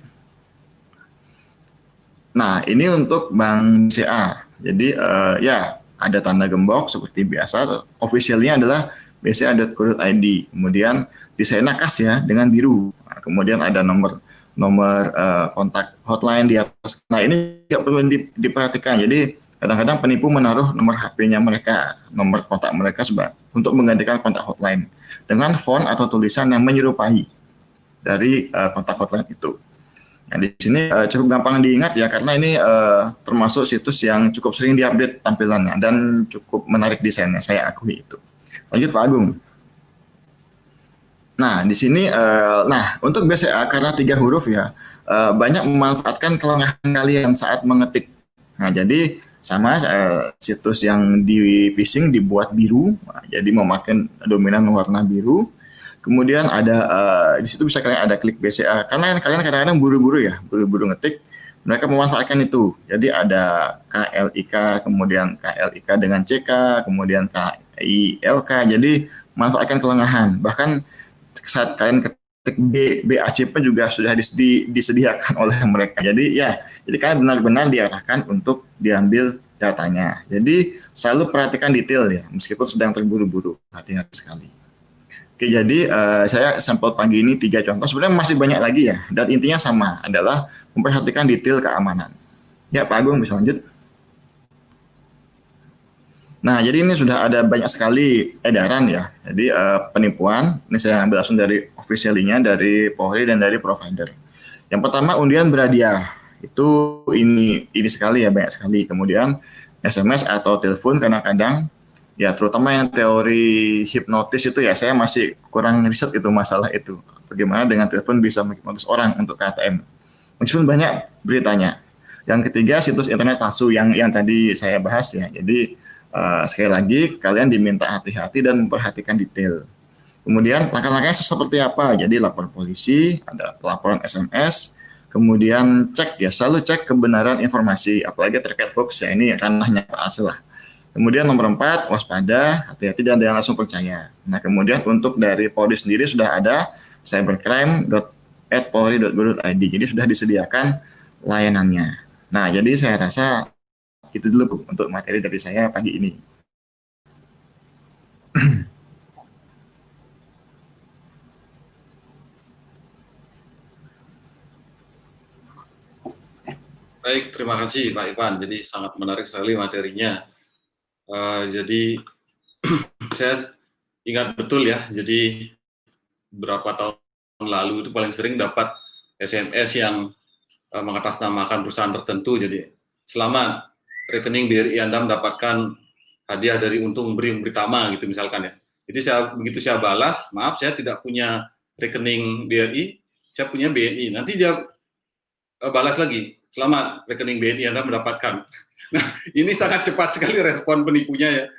Nah, ini untuk Bank BCA. Jadi ya ada tanda gembok seperti biasa. Officialnya adalah bca.co.id. Kemudian desainnya khas ya dengan biru. Nah, kemudian ada nomor kontak hotline di atas. Nah, ini juga perlu diperhatikan. Jadi kadang-kadang penipu menaruh nomor HP-nya mereka, nomor kontak mereka untuk menggantikan kontak hotline dengan font atau tulisan yang menyerupai dari kontak hotline itu. Nah, di sini cukup gampang diingat ya karena ini termasuk situs yang cukup sering diupdate tampilannya dan cukup menarik desainnya, saya akui itu. Lanjut Pak Agung. Nah, di sini untuk BCA karena 3 huruf ya, banyak memanfaatkan kelengahan kalian saat mengetik. Nah, jadi sama situs yang di phishing dibuat biru, nah, jadi memakai dominan warna biru. Kemudian ada di situ bisa kalian ada klik BCA. Karena kalian kadang-kadang buru-buru ya, buru-buru ngetik. Mereka memanfaatkan itu. Jadi ada KLIK, kemudian KLIK dengan CK, kemudian KILK. Jadi manfaatkan kelengahan. Bahkan saat kalian ketik BACP juga sudah disediakan oleh mereka. Jadi ya, jadi kalian benar-benar diarahkan untuk diambil datanya. Jadi selalu perhatikan detail ya, meskipun sedang terburu-buru. Hati-hati sekali. Oke, jadi saya sampel pagi ini 3 contoh. Sebenarnya masih banyak lagi ya. Dan intinya sama, adalah memperhatikan detail keamanan. Ya, Pak Agung bisa lanjut. Nah, jadi ini sudah ada banyak sekali edaran ya. Jadi penipuan, ini saya ambil langsung dari official-nya, dari Polri dan dari provider. Yang pertama, undian berhadiah. Itu ini sekali ya, banyak sekali. Kemudian SMS atau telepon kadang-kadang ya, terutama yang teori hipnotis itu ya, saya masih kurang riset itu masalah itu. Bagaimana dengan telepon bisa menghipnotis orang untuk KTM. Meskipun banyak beritanya. Yang ketiga, situs internet palsu yang tadi saya bahas ya. Jadi sekali lagi kalian diminta hati-hati dan memperhatikan detail. Kemudian langkah-langkahnya seperti apa? Jadi lapor polisi, ada pelaporan SMS, kemudian cek ya, selalu cek kebenaran informasi, apalagi terkait hoax ya, ini ranahnya Pak Aceh lah. Kemudian nomor 4, waspada, hati-hati dan jangan langsung percaya. Nah, kemudian untuk dari Polri sendiri sudah ada cybercrime.polri.go.id. Jadi sudah disediakan layanannya. Nah, jadi saya rasa itu dulu untuk materi dari saya pagi ini. Baik, terima kasih Pak Ivan. Jadi sangat menarik sekali materinya. Jadi saya ingat betul ya. Jadi beberapa tahun lalu itu paling sering dapat SMS yang mengatasnamakan perusahaan tertentu. Jadi selamat rekening BRI Anda mendapatkan hadiah dari Untung Beri Beritama gitu misalkan ya. Jadi begitu saya balas, maaf saya tidak punya rekening BRI, saya punya BNI. Nanti dia balas lagi, selamat rekening BNI Anda mendapatkan. Nah, ini sangat cepat sekali respon penipunya ya.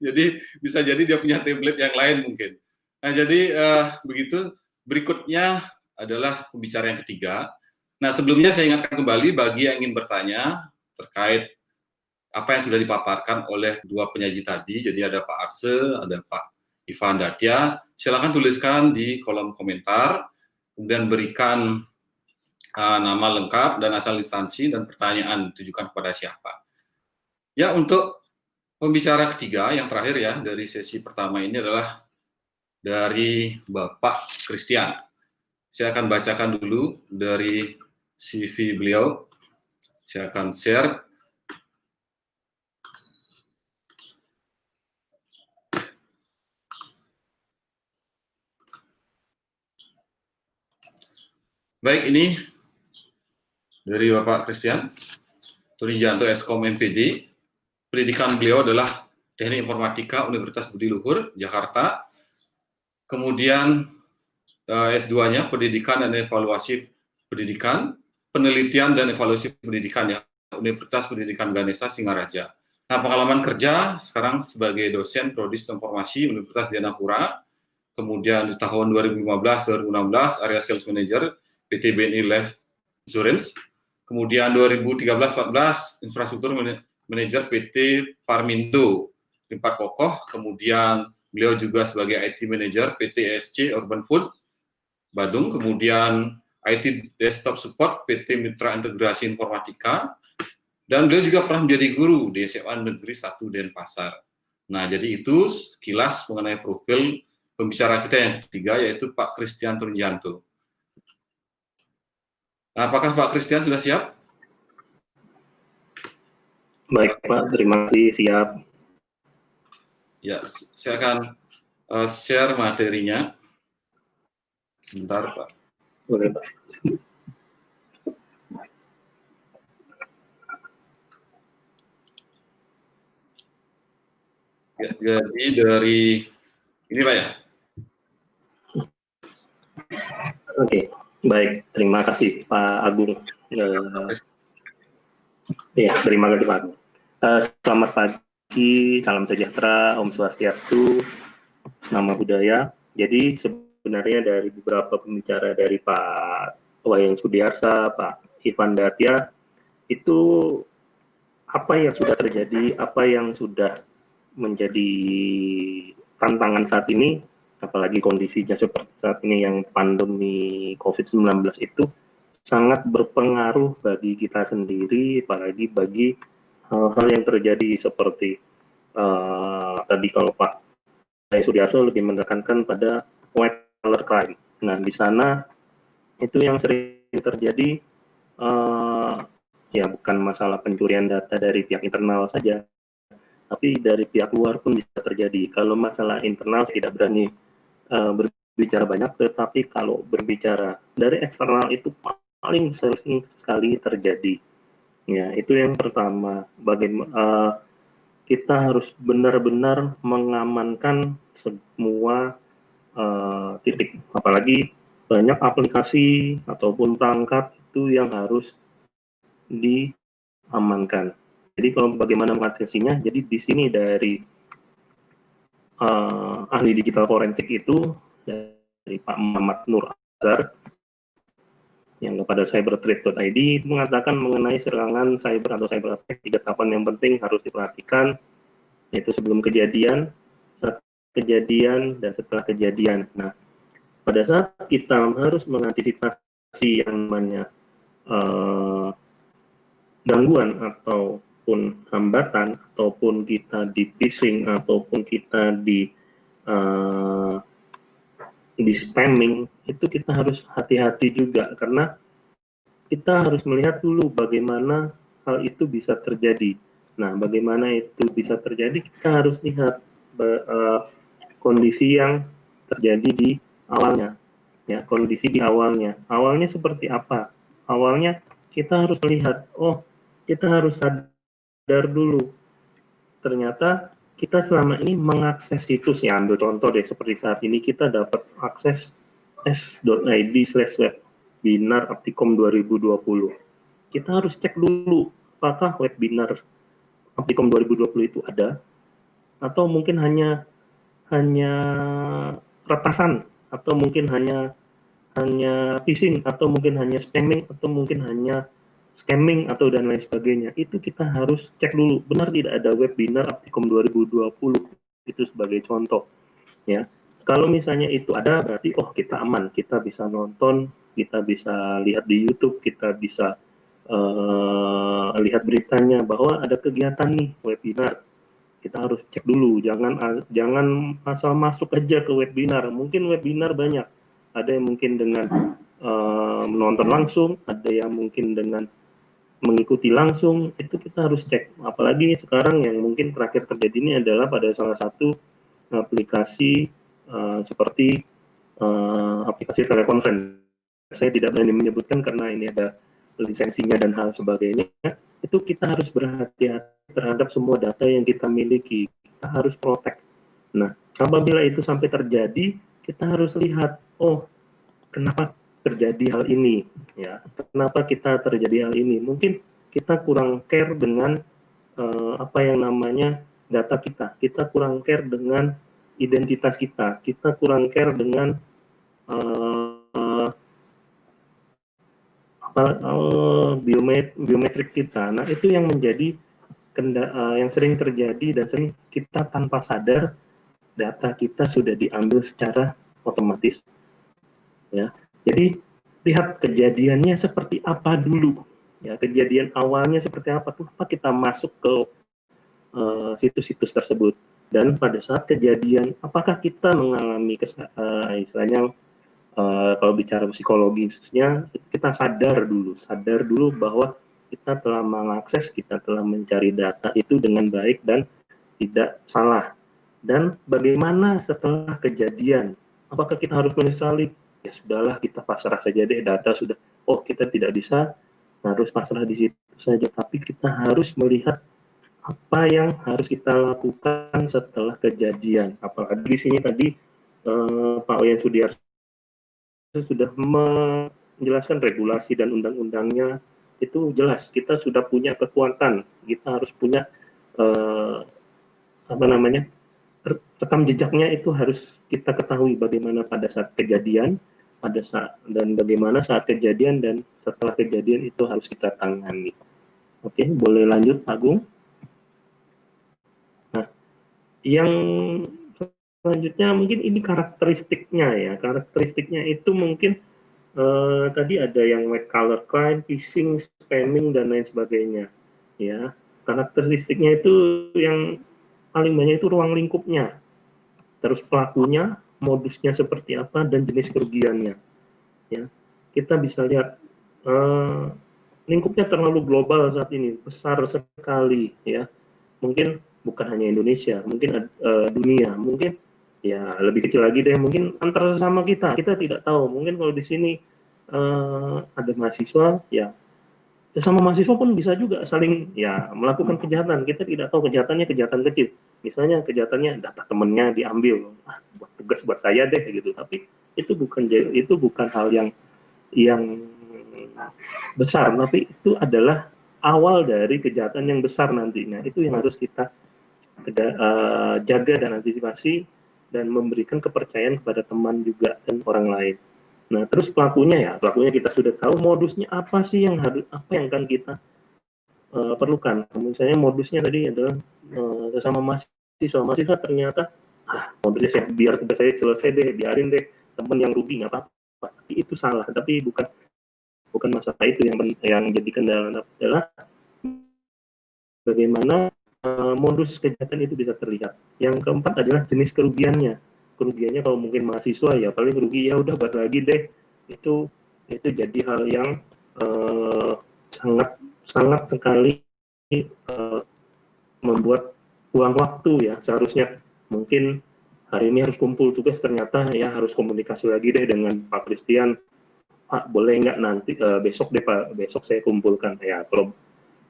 Jadi bisa jadi dia punya template yang lain mungkin. Nah, jadi begitu. Berikutnya adalah pembicara yang ketiga. Nah, sebelumnya saya ingatkan kembali bagi yang ingin bertanya terkait apa yang sudah dipaparkan oleh dua penyaji tadi. Jadi ada Pak Akse, ada Pak Ivan Datya. Silakan tuliskan di kolom komentar, kemudian berikan nama lengkap dan asal instansi dan pertanyaan ditujukan kepada siapa. Ya, untuk pembicara ketiga yang terakhir ya dari sesi pertama ini adalah dari Bapak Christian. Saya akan bacakan dulu dari CV beliau. Saya akan share. Baik, ini dari Bapak Christian Turijanto Eskom MPD. Pendidikan beliau adalah Teknik Informatika Universitas Budi Luhur, Jakarta. Kemudian S2-nya Pendidikan dan Evaluasi Pendidikan, Penelitian dan Evaluasi Pendidikan ya, Universitas Pendidikan Ganesha Singaraja. Nah, pengalaman kerja sekarang sebagai dosen Prodi Informasi Universitas Dianapura. Kemudian di tahun 2015-2016 area Sales Manager PT BNI Life Insurance. Kemudian 2013-14 Infrastruktur Manager PT Parmindo Limpat Kokoh. Kemudian beliau juga sebagai IT Manager PT ESC Urban Food Badung. Kemudian IT Desktop Support PT Mitra Integrasi Informatika. Dan beliau juga pernah menjadi guru di SMA Negeri 1 Denpasar. Nah, jadi itu sekilas mengenai profil pembicara kita yang ketiga, yaitu Pak Christian Turijanto. Nah, apakah Pak Christian sudah siap? Baik Pak, terima kasih, siap. Ya, saya akan share materinya. Sebentar Pak. Boleh Pak. Ya, jadi dari ini Pak ya. Oke, baik. Terima kasih Pak Agung. Ya, terima kasih Pak Agung. Selamat pagi, salam sejahtera, Om Swastiastu, nama budaya. Jadi sebenarnya dari beberapa pembicara dari Pak Wayan Sudiarsa, Pak Ivan Datya, itu apa yang sudah terjadi, apa yang sudah menjadi tantangan saat ini, apalagi kondisinya seperti saat ini yang pandemi COVID-19 itu sangat berpengaruh bagi kita sendiri, apalagi bagi hal-hal yang terjadi seperti tadi kalau Pak Sudiarso lebih menekankan pada white collar crime. Nah, di sana itu yang sering terjadi ya bukan masalah pencurian data dari pihak internal saja, tapi dari pihak luar pun bisa terjadi. Kalau masalah internal saya tidak berani berbicara banyak, tetapi kalau berbicara dari eksternal itu paling sering sekali terjadi. Ya, itu yang pertama. Bagaimana kita harus benar-benar mengamankan semua titik, apalagi banyak aplikasi ataupun perangkat itu yang harus diamankan. Jadi kalau bagaimana mengatasinya, jadi di sini dari ahli digital forensik itu dari Pak Muhammad Nur Azhar yang kepada cyberthreat.id mengatakan mengenai serangan cyber atau cyber attack 3 tahapan yang penting harus diperhatikan, yaitu sebelum kejadian, saat kejadian, dan setelah kejadian. Nah, pada saat kita harus mengantisipasi yang namanya gangguan ataupun hambatan, ataupun kita di phishing, ataupun kita di spamming, itu kita harus hati-hati juga, karena kita harus melihat dulu bagaimana hal itu bisa terjadi. Nah, bagaimana itu bisa terjadi, kita harus lihat kondisi yang terjadi di awalnya. Ya, kondisi di awalnya. Awalnya seperti apa? Awalnya kita harus melihat, oh, kita harus sadar dulu. Ternyata kita selama ini mengakses situs, ya ambil contoh deh, seperti saat ini kita dapat akses s.id/webinar Aptikom 2020. Kita harus cek dulu apakah webinar Aptikom 2020 itu ada, atau mungkin hanya retasan, atau mungkin hanya phishing, atau mungkin hanya spamming, atau mungkin hanya scamming, atau dan lain sebagainya. Itu kita harus cek dulu, benar tidak ada webinar Aptikom 2020, itu sebagai contoh. Ya, kalau misalnya itu ada, berarti oh kita aman, kita bisa nonton, kita bisa lihat di YouTube, kita bisa lihat beritanya bahwa ada kegiatan nih webinar. Kita harus cek dulu, jangan asal masuk aja ke webinar. Mungkin webinar banyak, ada yang mungkin dengan menonton langsung, ada yang mungkin dengan mengikuti langsung. Itu kita harus cek. Apalagi sekarang yang mungkin terakhir terjadi ini adalah pada salah satu aplikasi seperti aplikasi telekonferensi. Saya tidak berani menyebutkan karena ini ada lisensinya dan hal sebagainya. Itu kita harus berhati-hati terhadap semua data yang kita miliki. Kita harus protect. Nah, apabila itu sampai terjadi, kita harus lihat, oh, kenapa terjadi hal ini, ya? Kenapa kita terjadi hal ini? Mungkin kita kurang care dengan apa yang namanya data kita. Kita kurang care dengan identitas kita. Kita kurang care dengan biometrik kita. Nah, itu yang menjadi yang sering terjadi dan sering kita tanpa sadar data kita sudah diambil secara otomatis. Ya, jadi lihat kejadiannya seperti apa dulu. Ya, kejadian awalnya seperti apa, kenapa kita masuk ke situs-situs tersebut, dan pada saat kejadian apakah kita mengalami istilahnya kalau bicara psikologisnya, kita sadar dulu bahwa kita telah mengakses, kita telah mencari data itu dengan baik dan tidak salah. Dan bagaimana setelah kejadian, apakah kita harus menyesali? Ya sudahlah, kita pasrah saja deh, data sudah, oh kita tidak bisa, harus pasrah di situ saja. Tapi kita harus melihat apa yang harus kita lakukan setelah kejadian. Apalagi di sini tadi Pak Wayan Sudiarto sudah menjelaskan regulasi dan undang-undangnya, itu jelas kita sudah punya kekuatan, kita harus punya rekam jejaknya, itu harus kita ketahui bagaimana pada saat kejadian, dan bagaimana saat kejadian dan setelah kejadian itu harus kita tangani. Oke, boleh lanjut Pak Agung. Nah, yang selanjutnya mungkin ini karakteristiknya ya. Karakteristiknya itu mungkin tadi ada yang white collar crime, phishing, spamming dan lain sebagainya. Ya, karakteristiknya itu yang paling banyak itu ruang lingkupnya. Terus pelakunya, modusnya seperti apa dan jenis kerugiannya. Ya, kita bisa lihat lingkupnya terlalu global saat ini, besar sekali ya. Mungkin bukan hanya Indonesia, mungkin dunia, mungkin ya lebih kecil lagi deh, mungkin antar sesama kita tidak tahu. Mungkin kalau di sini ada mahasiswa, ya sesama mahasiswa pun bisa juga saling ya melakukan kejahatan. Kita tidak tahu kejahatannya kejahatan kecil. Misalnya kejahatannya data temennya diambil, buat tugas buat saya deh gitu. Tapi itu bukan hal yang besar, tapi itu adalah awal dari kejahatan yang besar nantinya. Itu yang harus kita jaga dan antisipasi dan memberikan kepercayaan kepada teman juga dan orang lain. Nah, terus pelakunya kita sudah tahu modusnya apa sih yang akan kita perlukan. Misalnya modusnya tadi adalah sesama mahasiswa ternyata modusnya biar tugas saya selesai deh, biarin deh teman yang rugi nggak apa-apa. Itu salah, tapi bukan masalah itu yang jadi kendala, adalah bagaimana modus kejahatan itu bisa terlihat. Yang keempat adalah jenis kerugiannya. Kerugiannya kalau mungkin mahasiswa ya paling rugi ya udah buat lagi deh. Itu jadi hal yang sangat sekali membuat buang waktu ya. Seharusnya mungkin hari ini harus kumpul tugas, ternyata ya harus komunikasi lagi deh dengan Pak Christian. Pak, boleh nggak nanti besok deh Pak, besok saya kumpulkan. Ya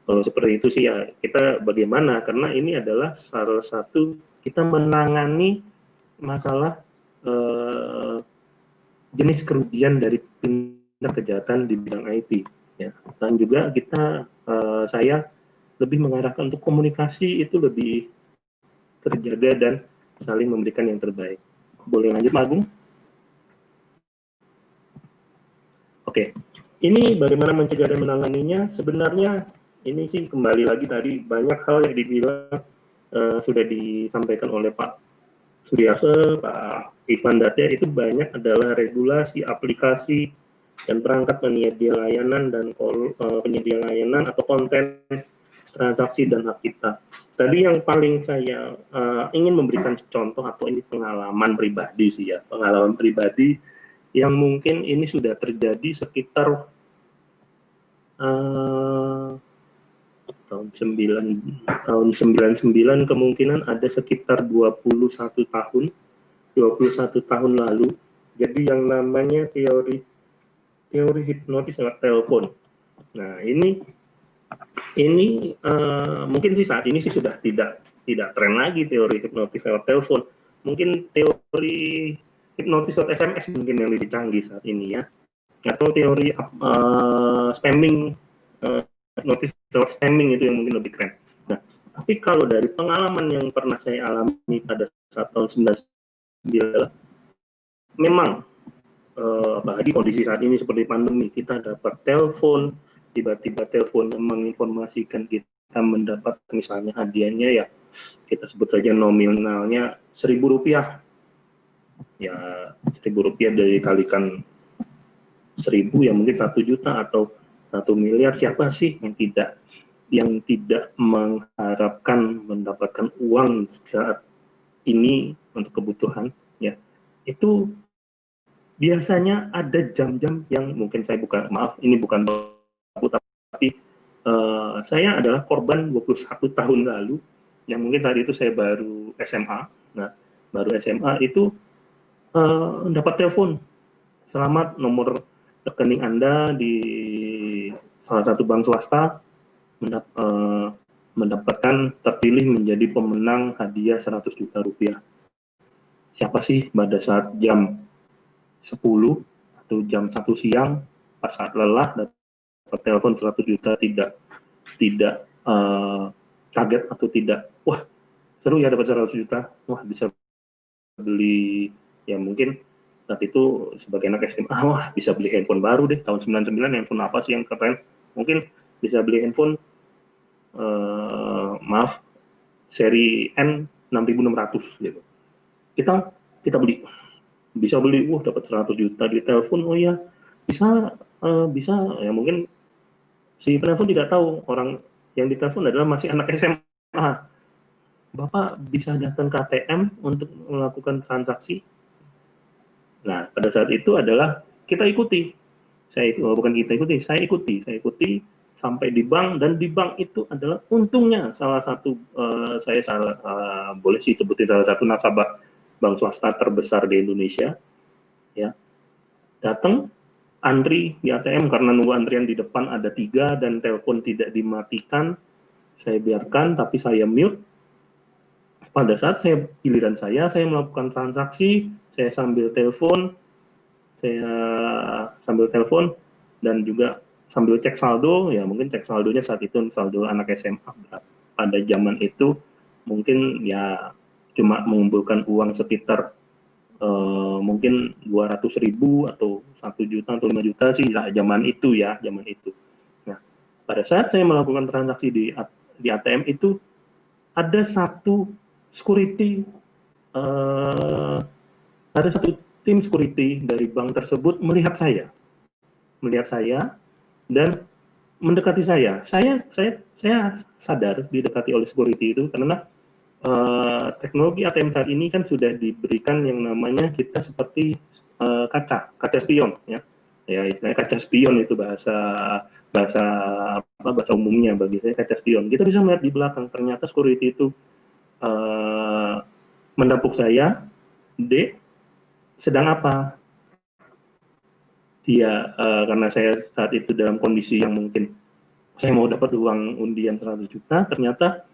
kalau seperti itu sih ya, kita bagaimana, karena ini adalah salah satu kita menangani masalah jenis kerugian dari tindak kejahatan di bidang IT ya. Dan juga saya lebih mengarahkan untuk komunikasi itu lebih terjaga dan saling memberikan yang terbaik. Boleh lanjut Pak Agung? Oke, ini bagaimana mencegah dan menanganinya. Sebenarnya ini sih kembali lagi tadi banyak hal yang dibilang sudah disampaikan oleh Pak Sudiarto, Pak Ivan Datya, itu banyak adalah regulasi, aplikasi, dan perangkat penyedia layanan dan penyedia layanan atau konten transaksi dan hak kita. Tadi yang paling saya ingin memberikan contoh, atau ini pengalaman pribadi sih ya, pengalaman pribadi yang mungkin ini sudah terjadi sekitar tahun 99, kemungkinan ada sekitar 21 tahun lalu. Jadi yang namanya teori hipnotis lewat telepon. Nah, ini mungkin sih saat ini sih sudah tidak tren lagi teori hipnotis lewat telepon. Mungkin teori hipnotis lewat SMS mungkin yang lebih canggih saat ini ya. Atau teori spamming, hipnotis lewat spamming itu yang mungkin lebih keren. Nah, tapi kalau dari pengalaman yang pernah saya alami pada saat tahun 99, memang apalagi kondisi saat ini seperti pandemi, kita dapat telepon, tiba-tiba telepon menginformasikan kita mendapat misalnya hadiahnya ya, kita sebut saja nominalnya Rp1.000. Ya, Rp1.000 dikalikan 1.000 ya mungkin 1 juta atau 1 miliar. Siapa sih yang tidak mengharapkan mendapatkan uang saat ini untuk kebutuhan ya. Itu biasanya ada jam-jam yang mungkin saya ini bukan baku, tapi saya adalah korban 21 tahun lalu yang mungkin saat itu saya baru SMA. Nah, baru SMA itu dapat telepon, selamat, nomor rekening Anda di salah satu bank swasta terpilih menjadi pemenang hadiah 100 juta rupiah. Siapa sih pada saat jam 10 atau jam 1 siang pas saat lelah dapat telepon 100 juta tidak kaget atau tidak, wah seru ya dapat 100 juta, wah bisa beli, ya mungkin saat itu sebagai anak SMA, wah bisa beli handphone baru deh, tahun 99 handphone apa sih yang keren, mungkin bisa beli handphone seri N6600 gitu. Kita beli, bisa beli, wah dapat 100 juta di telepon, oh ya bisa ya, mungkin si penelpon tidak tahu orang yang ditelepon adalah masih anak SMA. Bapak bisa datang ke ATM untuk melakukan transaksi. Nah, pada saat itu adalah kita ikuti. Saya ikuti sampai di bank, dan di bank itu adalah untungnya salah satu boleh sih sebutin salah satu nasabah bank swasta terbesar di Indonesia, ya. Datang antri di ATM karena nunggu antrian di depan ada 3 dan telepon tidak dimatikan. Saya biarkan, tapi saya mute. Pada saat giliran saya melakukan transaksi, saya sambil telepon dan juga sambil cek saldo, ya mungkin cek saldonya saat itu saldo anak SMA pada zaman itu mungkin ya cuma mengumpulkan uang sekitar mungkin 200.000 atau 1 juta atau 5 juta sih lah zaman itu. Nah, pada saat saya melakukan transaksi di ATM itu ada satu security, ada satu tim security dari bank tersebut melihat saya dan mendekati saya. Saya sadar didekati oleh security itu karena teknologi ATM saat ini kan sudah diberikan yang namanya kita seperti kaca spion, ya istilahnya kaca spion itu bahasa umumnya bagi saya kaca spion. Kita bisa melihat di belakang, ternyata security itu mendapuk saya, D sedang apa? Dia karena saya saat itu dalam kondisi yang mungkin saya mau dapat uang undian 100 juta, ternyata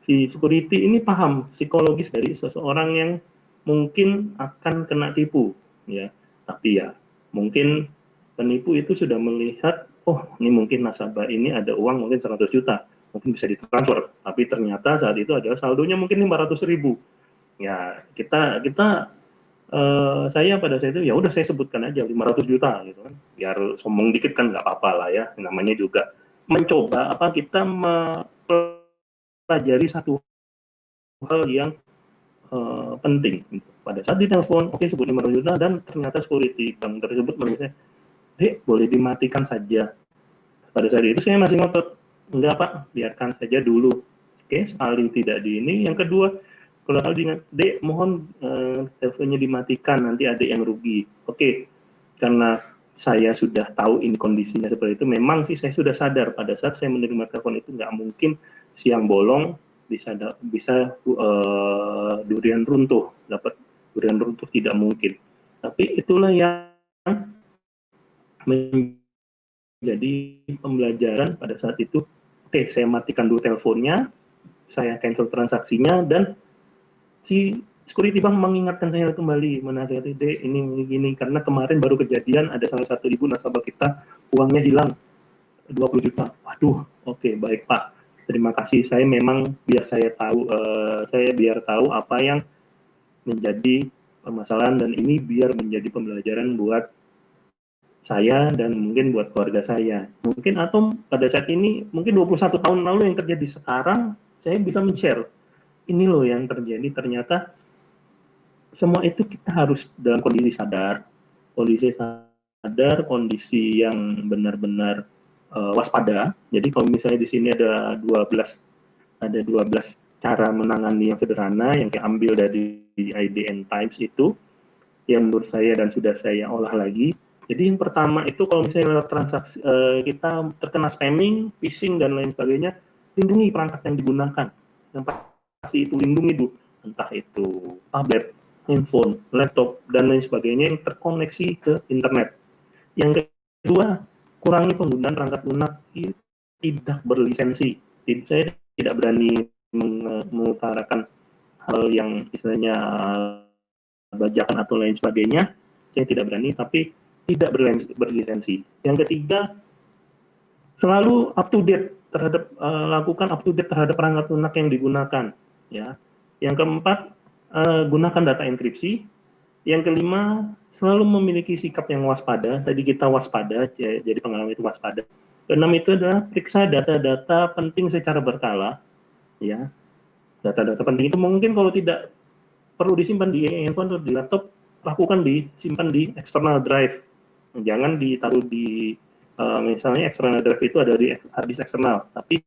si security ini paham psikologis dari seseorang yang mungkin akan kena tipu, ya. Tapi ya mungkin penipu itu sudah melihat, oh ini mungkin nasabah ini ada uang mungkin 100 juta, mungkin bisa ditransfer, tapi ternyata saat itu adalah saldonya mungkin 500.000. Ya saya pada saat itu ya udah saya sebutkan aja 500 juta gitu kan, biar sombong dikit kan nggak apa-apa lah ya, namanya juga mencoba kita mempelajari satu hal yang penting. Pada saat ditelepon, oke sebut 500 juta, dan ternyata security bank tersebut menurut saya, Dek boleh dimatikan saja. Pada saat itu saya masih ngotot, enggak Pak, biarkan saja dulu. Oke, sekali tidak di ini. Yang kedua, kalau hal diingat, Dek mohon teleponnya dimatikan, nanti ada yang rugi. Oke, karena saya sudah tahu ini kondisinya seperti itu, memang sih saya sudah sadar pada saat saya menerima telepon itu nggak mungkin siang bolong bisa durian runtuh, dapat durian runtuh, tidak mungkin. Tapi itulah yang menjadi pembelajaran pada saat itu. Oke, saya matikan dulu teleponnya, saya cancel transaksinya, dan si security bank mengingatkan saya kembali, menasihati, Dek ini gini, karena kemarin baru kejadian ada salah satu ibu nasabah kita uangnya hilang 20 juta. Waduh, oke, baik Pak, terima kasih. Saya memang biar tahu apa yang menjadi permasalahan, dan ini biar menjadi pembelajaran buat saya dan mungkin buat keluarga saya. Mungkin atau pada saat ini mungkin 21 tahun lalu yang terjadi sekarang, saya bisa men-share ini loh yang terjadi. Ternyata semua itu kita harus dalam kondisi sadar, kondisi yang benar-benar waspada. Jadi kalau misalnya di sini ada 12 cara menangani yang sederhana yang saya ambil dari IDN Times itu, yang menurut saya dan sudah saya olah lagi. Jadi yang pertama itu kalau misalnya transaksi kita terkena spamming, phishing dan lain sebagainya, lindungi perangkat yang digunakan. Yang pasti itu lindungi dulu, entah itu tablet, handphone, laptop dan lain sebagainya yang terkoneksi ke internet. Yang kedua, kurangi penggunaan perangkat lunak tidak berlisensi. Saya tidak berani mengutarakan hal yang istilahnya bajakan atau lain sebagainya, saya tidak berani, tapi tidak berlisensi. Yang ketiga, selalu up to date terhadap lakukan up to date terhadap perangkat lunak yang digunakan, ya. Yang keempat, gunakan data enkripsi. Yang kelima, selalu memiliki sikap yang waspada. Tadi kita waspada, jadi pengalaman itu waspada. Keenam itu adalah periksa data-data penting secara berkala, ya. Data-data penting itu mungkin kalau tidak perlu disimpan di handphone atau di laptop, lakukan disimpan di external drive. Jangan ditaruh di misalnya external drive itu ada di hard disk eksternal, tapi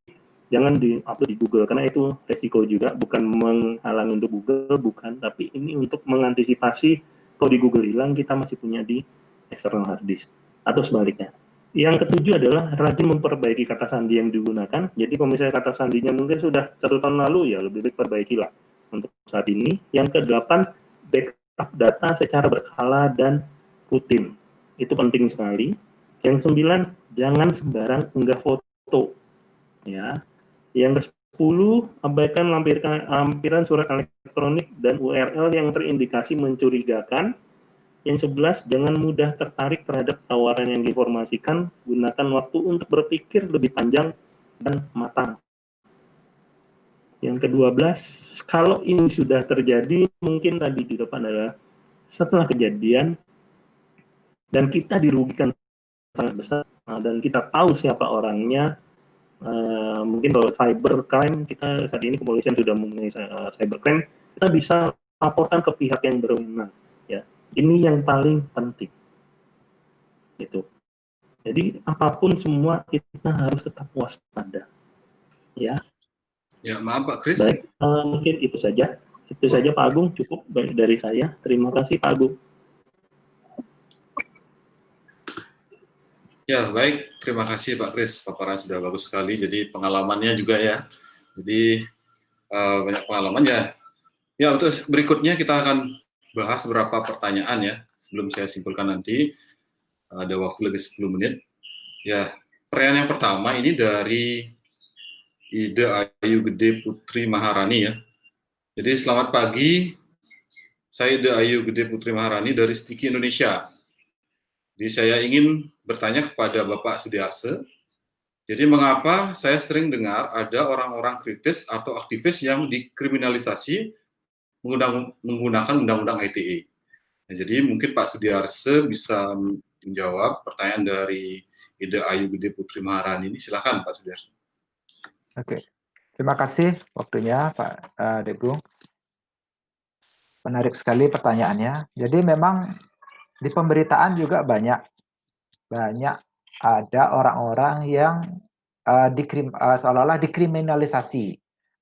jangan di-upload di Google karena itu resiko juga, bukan menghalangi untuk Google, bukan, tapi ini untuk mengantisipasi kalau di Google hilang kita masih punya di external hard disk atau sebaliknya. Yang ketujuh adalah rajin memperbaiki kata sandi yang digunakan. Jadi kalau misalnya kata sandinya mungkin sudah 1 tahun lalu, ya lebih baik perbaikilah untuk saat ini. Yang kedelapan, backup data secara berkala dan rutin. Itu penting sekali. Yang 9, jangan sembarang unggah foto. Ya. Yang ke-10, abaikan lampiran surat elektronik dan URL yang terindikasi mencurigakan. Yang 11, jangan mudah tertarik terhadap tawaran yang diinformasikan. Gunakan waktu untuk berpikir lebih panjang dan matang. Yang ke-12, kalau ini sudah terjadi, mungkin tadi di depan adalah setelah kejadian dan kita dirugikan sangat besar dan kita tahu siapa orangnya, mungkin kalau cybercrime, kita saat ini kepolisian sudah mengenai cybercrime, kita bisa laporkan ke pihak yang berwenang. Ya, ini yang paling penting. Itu. Jadi apapun semua kita harus tetap waspada. Ya. Ya, maaf Pak Kris. Baik, mungkin itu saja. Itu saja Pak Agung, cukup dari saya. Terima kasih Pak Agung. Ya, baik. Terima kasih Pak Kris. Paparan sudah bagus sekali. Jadi pengalamannya juga ya. Jadi banyak pengalaman ya. Ya, untuk berikutnya kita akan bahas beberapa pertanyaan ya. Sebelum saya simpulkan nanti, ada waktu lagi 10 menit. Ya, pertanyaan yang pertama ini dari Ida Ayu Gede Putri Maharani ya. Jadi selamat pagi, saya Ida Ayu Gede Putri Maharani dari Sticky Indonesia. Jadi saya ingin bertanya kepada Bapak Sudiarse, jadi mengapa saya sering dengar ada orang-orang kritis atau aktivis yang dikriminalisasi menggunakan undang-undang ITE? Nah, jadi mungkin Pak Sudiarse bisa menjawab pertanyaan dari Ida Ayu Gede Putri Maharani ini. Silakan Pak Sudiarse. Oke, terima kasih waktunya Pak Degung. Menarik sekali pertanyaannya. Jadi memang di pemberitaan juga banyak ada orang-orang yang seolah-olah dikriminalisasi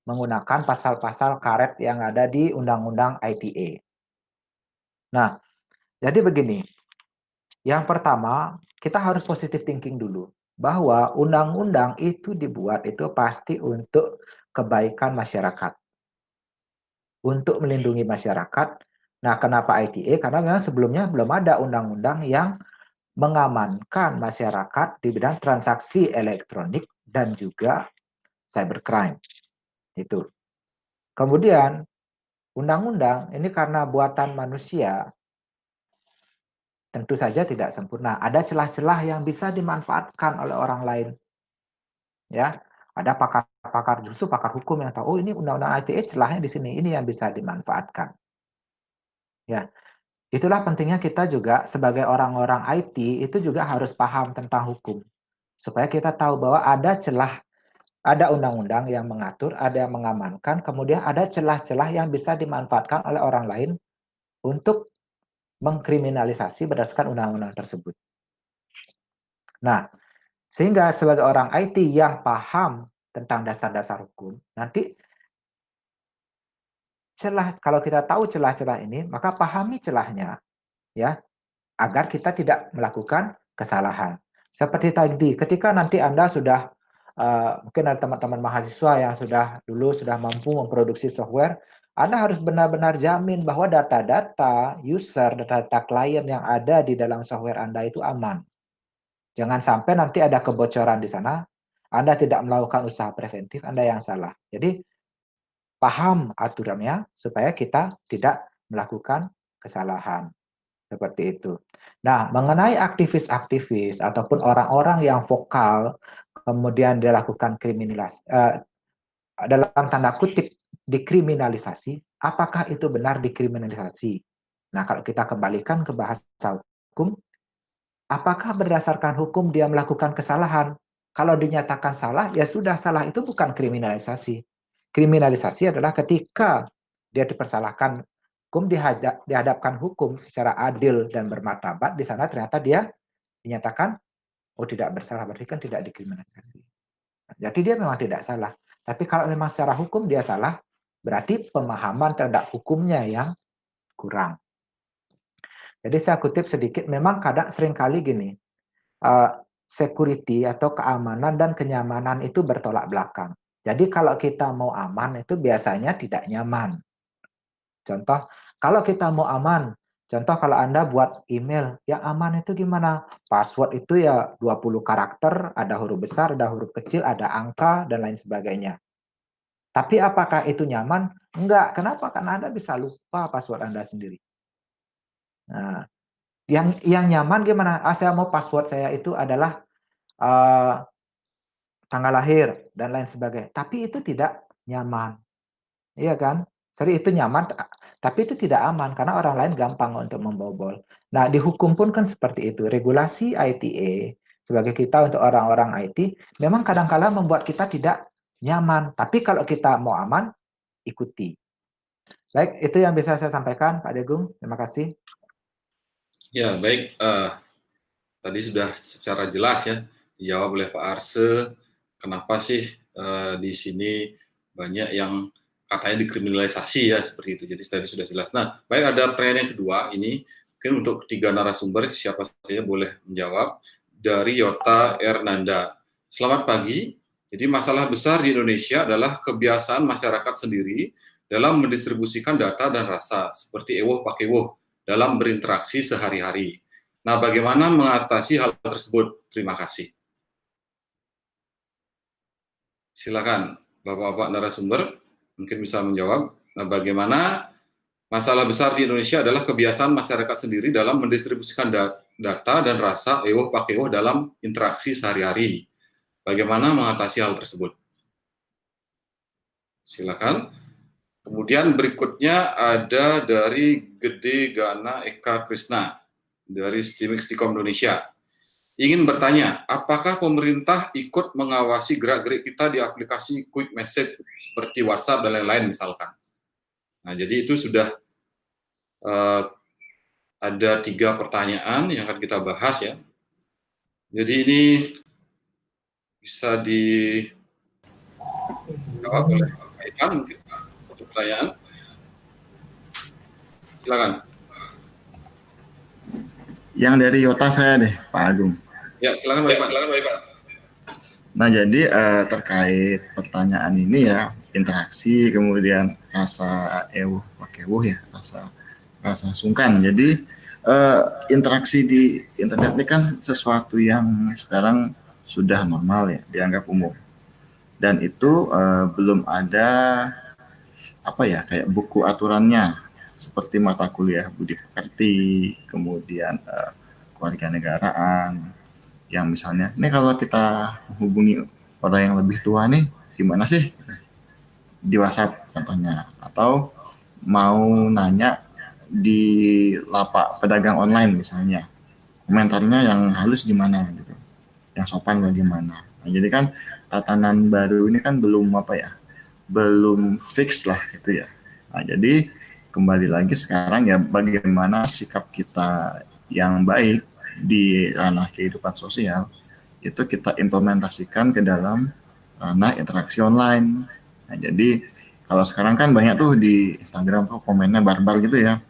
menggunakan pasal-pasal karet yang ada di Undang-Undang ITE. Nah, jadi begini. Yang pertama, kita harus positive thinking dulu. Bahwa undang-undang itu dibuat itu pasti untuk kebaikan masyarakat. Untuk melindungi masyarakat. Nah, kenapa ITE? Karena memang sebelumnya belum ada undang-undang yang mengamankan masyarakat di bidang transaksi elektronik dan juga cybercrime. Itu. Kemudian, undang-undang ini karena buatan manusia, tentu saja tidak sempurna. Ada celah-celah yang bisa dimanfaatkan oleh orang lain. Ya, ada pakar justru pakar hukum yang tahu, oh ini undang-undang ITE celahnya di sini, ini yang bisa dimanfaatkan. Ya, itulah pentingnya kita juga sebagai orang-orang IT itu juga harus paham tentang hukum. Supaya kita tahu bahwa ada celah, ada undang-undang yang mengatur, ada yang mengamankan, kemudian ada celah-celah yang bisa dimanfaatkan oleh orang lain untuk mengkriminalisasi berdasarkan undang-undang tersebut. Nah, sehingga sebagai orang IT yang paham tentang dasar-dasar hukum, nanti celah, kalau kita tahu celah-celah ini, maka pahami celahnya, ya, agar kita tidak melakukan kesalahan. Seperti tadi, ketika nanti Anda sudah, mungkin ada teman-teman mahasiswa yang dulu sudah mampu memproduksi software, Anda harus benar-benar jamin bahwa data-data user, data-data klien yang ada di dalam software Anda itu aman. Jangan sampai nanti ada kebocoran di sana, Anda tidak melakukan usaha preventif, Anda yang salah. Jadi paham aturannya supaya kita tidak melakukan kesalahan. Seperti itu. Nah, mengenai aktivis-aktivis ataupun orang-orang yang vokal, kemudian dilakukan dalam tanda kutip dikriminalisasi, apakah itu benar dikriminalisasi? Nah, kalau kita kembalikan ke bahasa hukum, apakah berdasarkan hukum dia melakukan kesalahan? Kalau dinyatakan salah, ya sudah salah, itu bukan kriminalisasi. Kriminalisasi adalah ketika dia dipersalahkan hukum, dihadapkan hukum secara adil dan bermartabat, di sana ternyata dia dinyatakan oh tidak bersalah, berarti kan tidak dikriminalisasi. Jadi dia memang tidak salah. Tapi kalau memang secara hukum dia salah, berarti pemahaman terhadap hukumnya yang kurang. Jadi saya kutip sedikit, memang seringkali gini, security atau keamanan dan kenyamanan itu bertolak belakang. Jadi kalau kita mau aman itu biasanya tidak nyaman. Contoh, kalau kita mau aman, contoh kalau Anda buat email, yang aman itu gimana? Password itu ya 20 karakter, ada huruf besar, ada huruf kecil, ada angka, dan lain sebagainya. Tapi apakah itu nyaman? Enggak. Kenapa? Karena Anda bisa lupa password Anda sendiri. Nah, yang nyaman gimana? Saya mau password saya itu adalah tanggal lahir, dan lain sebagainya. Tapi itu tidak nyaman. Iya kan? Sorry, itu nyaman, tapi itu tidak aman karena orang lain gampang untuk membobol. Nah, di hukum pun kan seperti itu. Regulasi ITA sebagai kita untuk orang-orang IT memang kadang-kala membuat kita tidak nyaman. Tapi kalau kita mau aman, ikuti. Baik, itu yang bisa saya sampaikan, Pak Degung. Terima kasih. Ya, baik. Tadi sudah secara jelas ya dijawab oleh Pak Arse. Kenapa sih di sini banyak yang katanya dikriminalisasi ya seperti itu. Jadi tadi sudah jelas. Nah, baik, ada pertanyaan yang kedua ini mungkin untuk ketiga narasumber siapa saja boleh menjawab. Dari Yota Ernanda. Selamat pagi. Jadi masalah besar di Indonesia adalah kebiasaan masyarakat sendiri dalam mendistribusikan data dan rasa seperti ewoh pakewoh dalam berinteraksi sehari-hari. Nah, bagaimana mengatasi hal tersebut? Terima kasih. Silakan, Bapak-Bapak narasumber, mungkin bisa menjawab. Nah, bagaimana masalah besar di Indonesia adalah kebiasaan masyarakat sendiri dalam mendistribusikan data dan rasa ewoh pakewoh dalam interaksi sehari-hari. Bagaimana mengatasi hal tersebut? Silakan. Kemudian berikutnya ada dari Gede Gana Eka Krisna dari Stikom Indonesia. Ingin bertanya, apakah pemerintah ikut mengawasi gerak-gerik kita di aplikasi quick message seperti WhatsApp dan lain-lain misalkan? Nah, jadi itu sudah ada 3 pertanyaan yang akan kita bahas ya. Jadi ini bisa dijawab oleh Pak Ikan, mungkin satu pertanyaan. Silakan. Yang dari Yota saya deh, Pak Agung. Ya, silakan Pak Ipan. Nah, jadi terkait pertanyaan ini ya, interaksi, kemudian rasa ewoh pakewoh ya, rasa sungkan. Jadi interaksi di internet ini kan sesuatu yang sekarang sudah normal ya, dianggap umum. Dan itu belum ada apa ya, kayak buku aturannya seperti mata kuliah budi pekerti, kemudian kewarganegaraan, yang misalnya ini kalau kita hubungi orang yang lebih tua nih gimana sih di WhatsApp contohnya, atau mau nanya di lapak pedagang online misalnya komentarnya yang halus gimana gitu, yang sopan bagaimana. Nah, jadi kan tatanan baru ini kan belum belum fix lah gitu ya. Nah, jadi kembali lagi sekarang ya bagaimana sikap kita yang baik di ranah kehidupan sosial itu kita implementasikan ke dalam ranah interaksi online. Nah, jadi kalau sekarang kan banyak tuh di Instagram tuh komennya barbar gitu ya,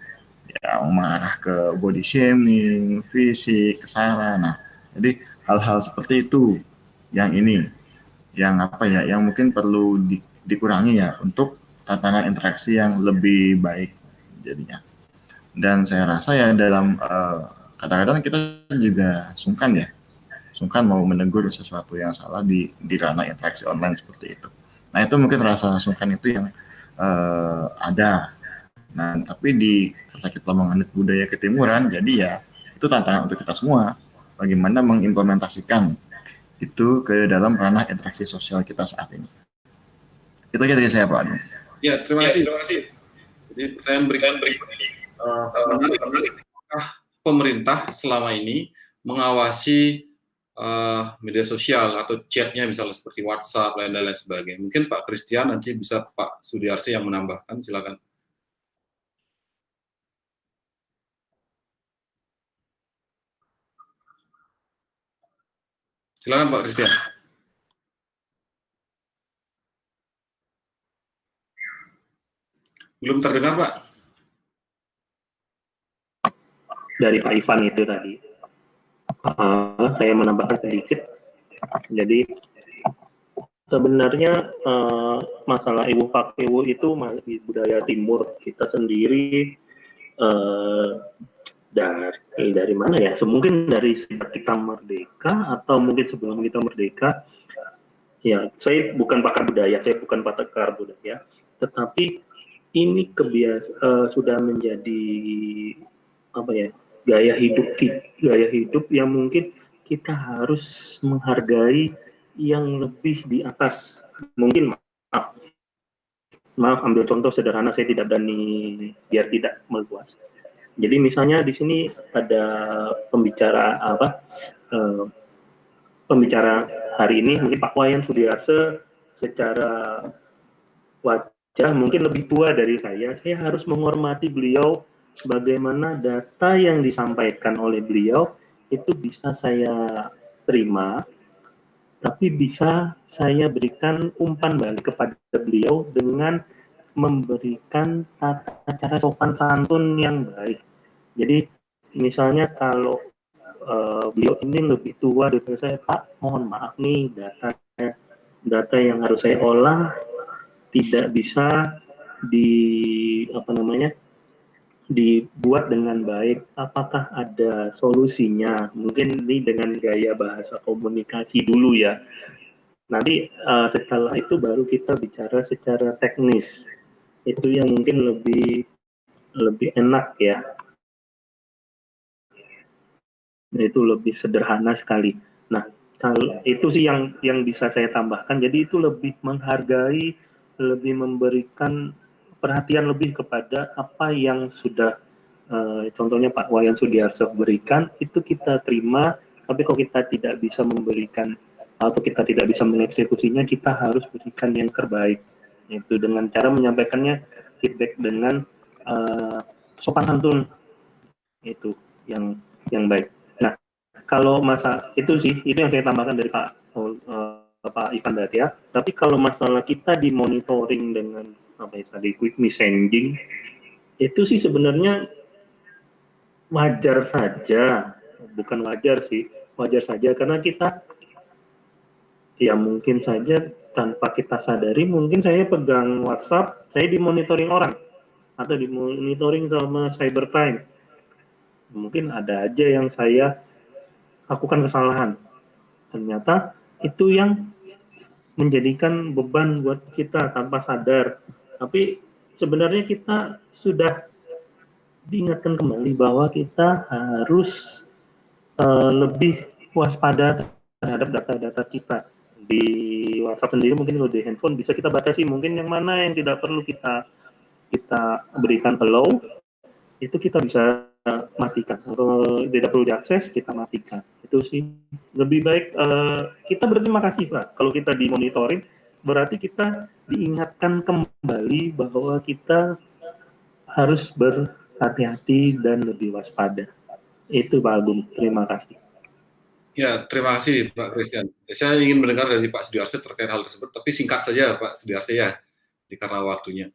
yang mengarah ke body shaming, fisik, kesara. Nah, jadi hal-hal seperti itu yang yang mungkin perlu dikurangi ya untuk tatanan interaksi yang lebih baik jadinya. Dan saya rasa ya dalam kadang-kadang kita juga sungkan ya sungkan mau menegur sesuatu yang salah di ranah interaksi online seperti itu. Nah itu mungkin rasa sungkan itu yang ada. Nah tapi karena kita menganut budaya ketimuran, jadi ya itu tantangan untuk kita semua. Bagaimana mengimplementasikan itu ke dalam ranah interaksi sosial kita saat ini. Itu aja dari saya Pak Agung. Ya, terima kasih. Jadi pertanyaan berikutnya, apakah pemerintah selama ini mengawasi media sosial atau chatnya misalnya seperti WhatsApp dan lain sebagainya? Mungkin Pak Christian, nanti bisa Pak Sudiarsi yang menambahkan, silakan. Silakan Pak Christian. Belum terdengar Pak. Dari Pak Ivan itu tadi. Saya menambahkan sedikit. Jadi sebenarnya masalah ewu pakewu itu budaya timur kita sendiri, dari mana ya? Mungkin dari sejak kita merdeka atau mungkin sebelum kita merdeka. Ya, saya bukan pakar budaya, saya bukan pakar budaya, tetapi ini sudah menjadi apa ya, gaya hidup yang mungkin kita harus menghargai yang lebih di atas. Mungkin maaf ambil contoh sederhana, saya tidak berani biar tidak meluas. Jadi misalnya di sini ada pembicara hari ini, mungkin Pak Wayan Sudiarse, secara wajah mungkin lebih tua dari saya harus menghormati beliau, bagaimana data yang disampaikan oleh beliau itu bisa saya terima, tapi bisa saya berikan umpan balik kepada beliau dengan memberikan tata cara sopan santun yang baik. Jadi misalnya kalau beliau ini lebih tua daripada saya, Pak, mohon maaf nih, data yang harus saya olah tidak bisa dibuat dengan baik. Apakah ada solusinya? Mungkin ini dengan gaya bahasa komunikasi dulu ya. Nanti setelah itu baru kita bicara secara teknis. Itu yang mungkin lebih enak ya. Itu lebih sederhana sekali. Nah, kalau itu sih yang bisa saya tambahkan. Jadi itu lebih menghargai, lebih memberikan perhatian lebih kepada apa yang sudah contohnya Pak Wayan Sudiarso berikan, itu kita terima. Tapi kalau kita tidak bisa memberikan atau kita tidak bisa mengeksekusinya, kita harus berikan yang terbaik. Itu dengan cara menyampaikannya feedback dengan sopan santun, itu yang baik. Nah, kalau itu yang saya tambahkan dari Pak Ivan tadi ya. Tapi kalau masalah kita dimonitoring dengan tadi quick messaging, itu sih sebenarnya wajar saja, bukan wajar sih, wajar saja karena kita ya mungkin saja tanpa kita sadari, mungkin saya pegang WhatsApp, saya dimonitoring orang atau dimonitoring sama cybercrime. Mungkin ada aja yang saya lakukan kesalahan. Ternyata itu yang menjadikan beban buat kita tanpa sadar. Tapi sebenarnya kita sudah diingatkan kembali bahwa kita harus lebih waspada terhadap data-data kita. Di WhatsApp sendiri mungkin kalau di handphone bisa kita batasi, mungkin yang mana yang tidak perlu kita berikan allow, itu kita bisa matikan. Kalau tidak perlu diakses, kita matikan. Itu sih lebih baik kita berterima kasih Pak. Kalau kita dimonitoring, berarti kita diingatkan kembali bahwa kita harus berhati-hati dan lebih waspada. Itu Pak Agung. Terima kasih. Ya, terima kasih Pak Christian. Saya ingin mendengar dari Pak Sudiarse terkait hal tersebut, tapi singkat saja Pak Sudiarse ya, karena waktunya.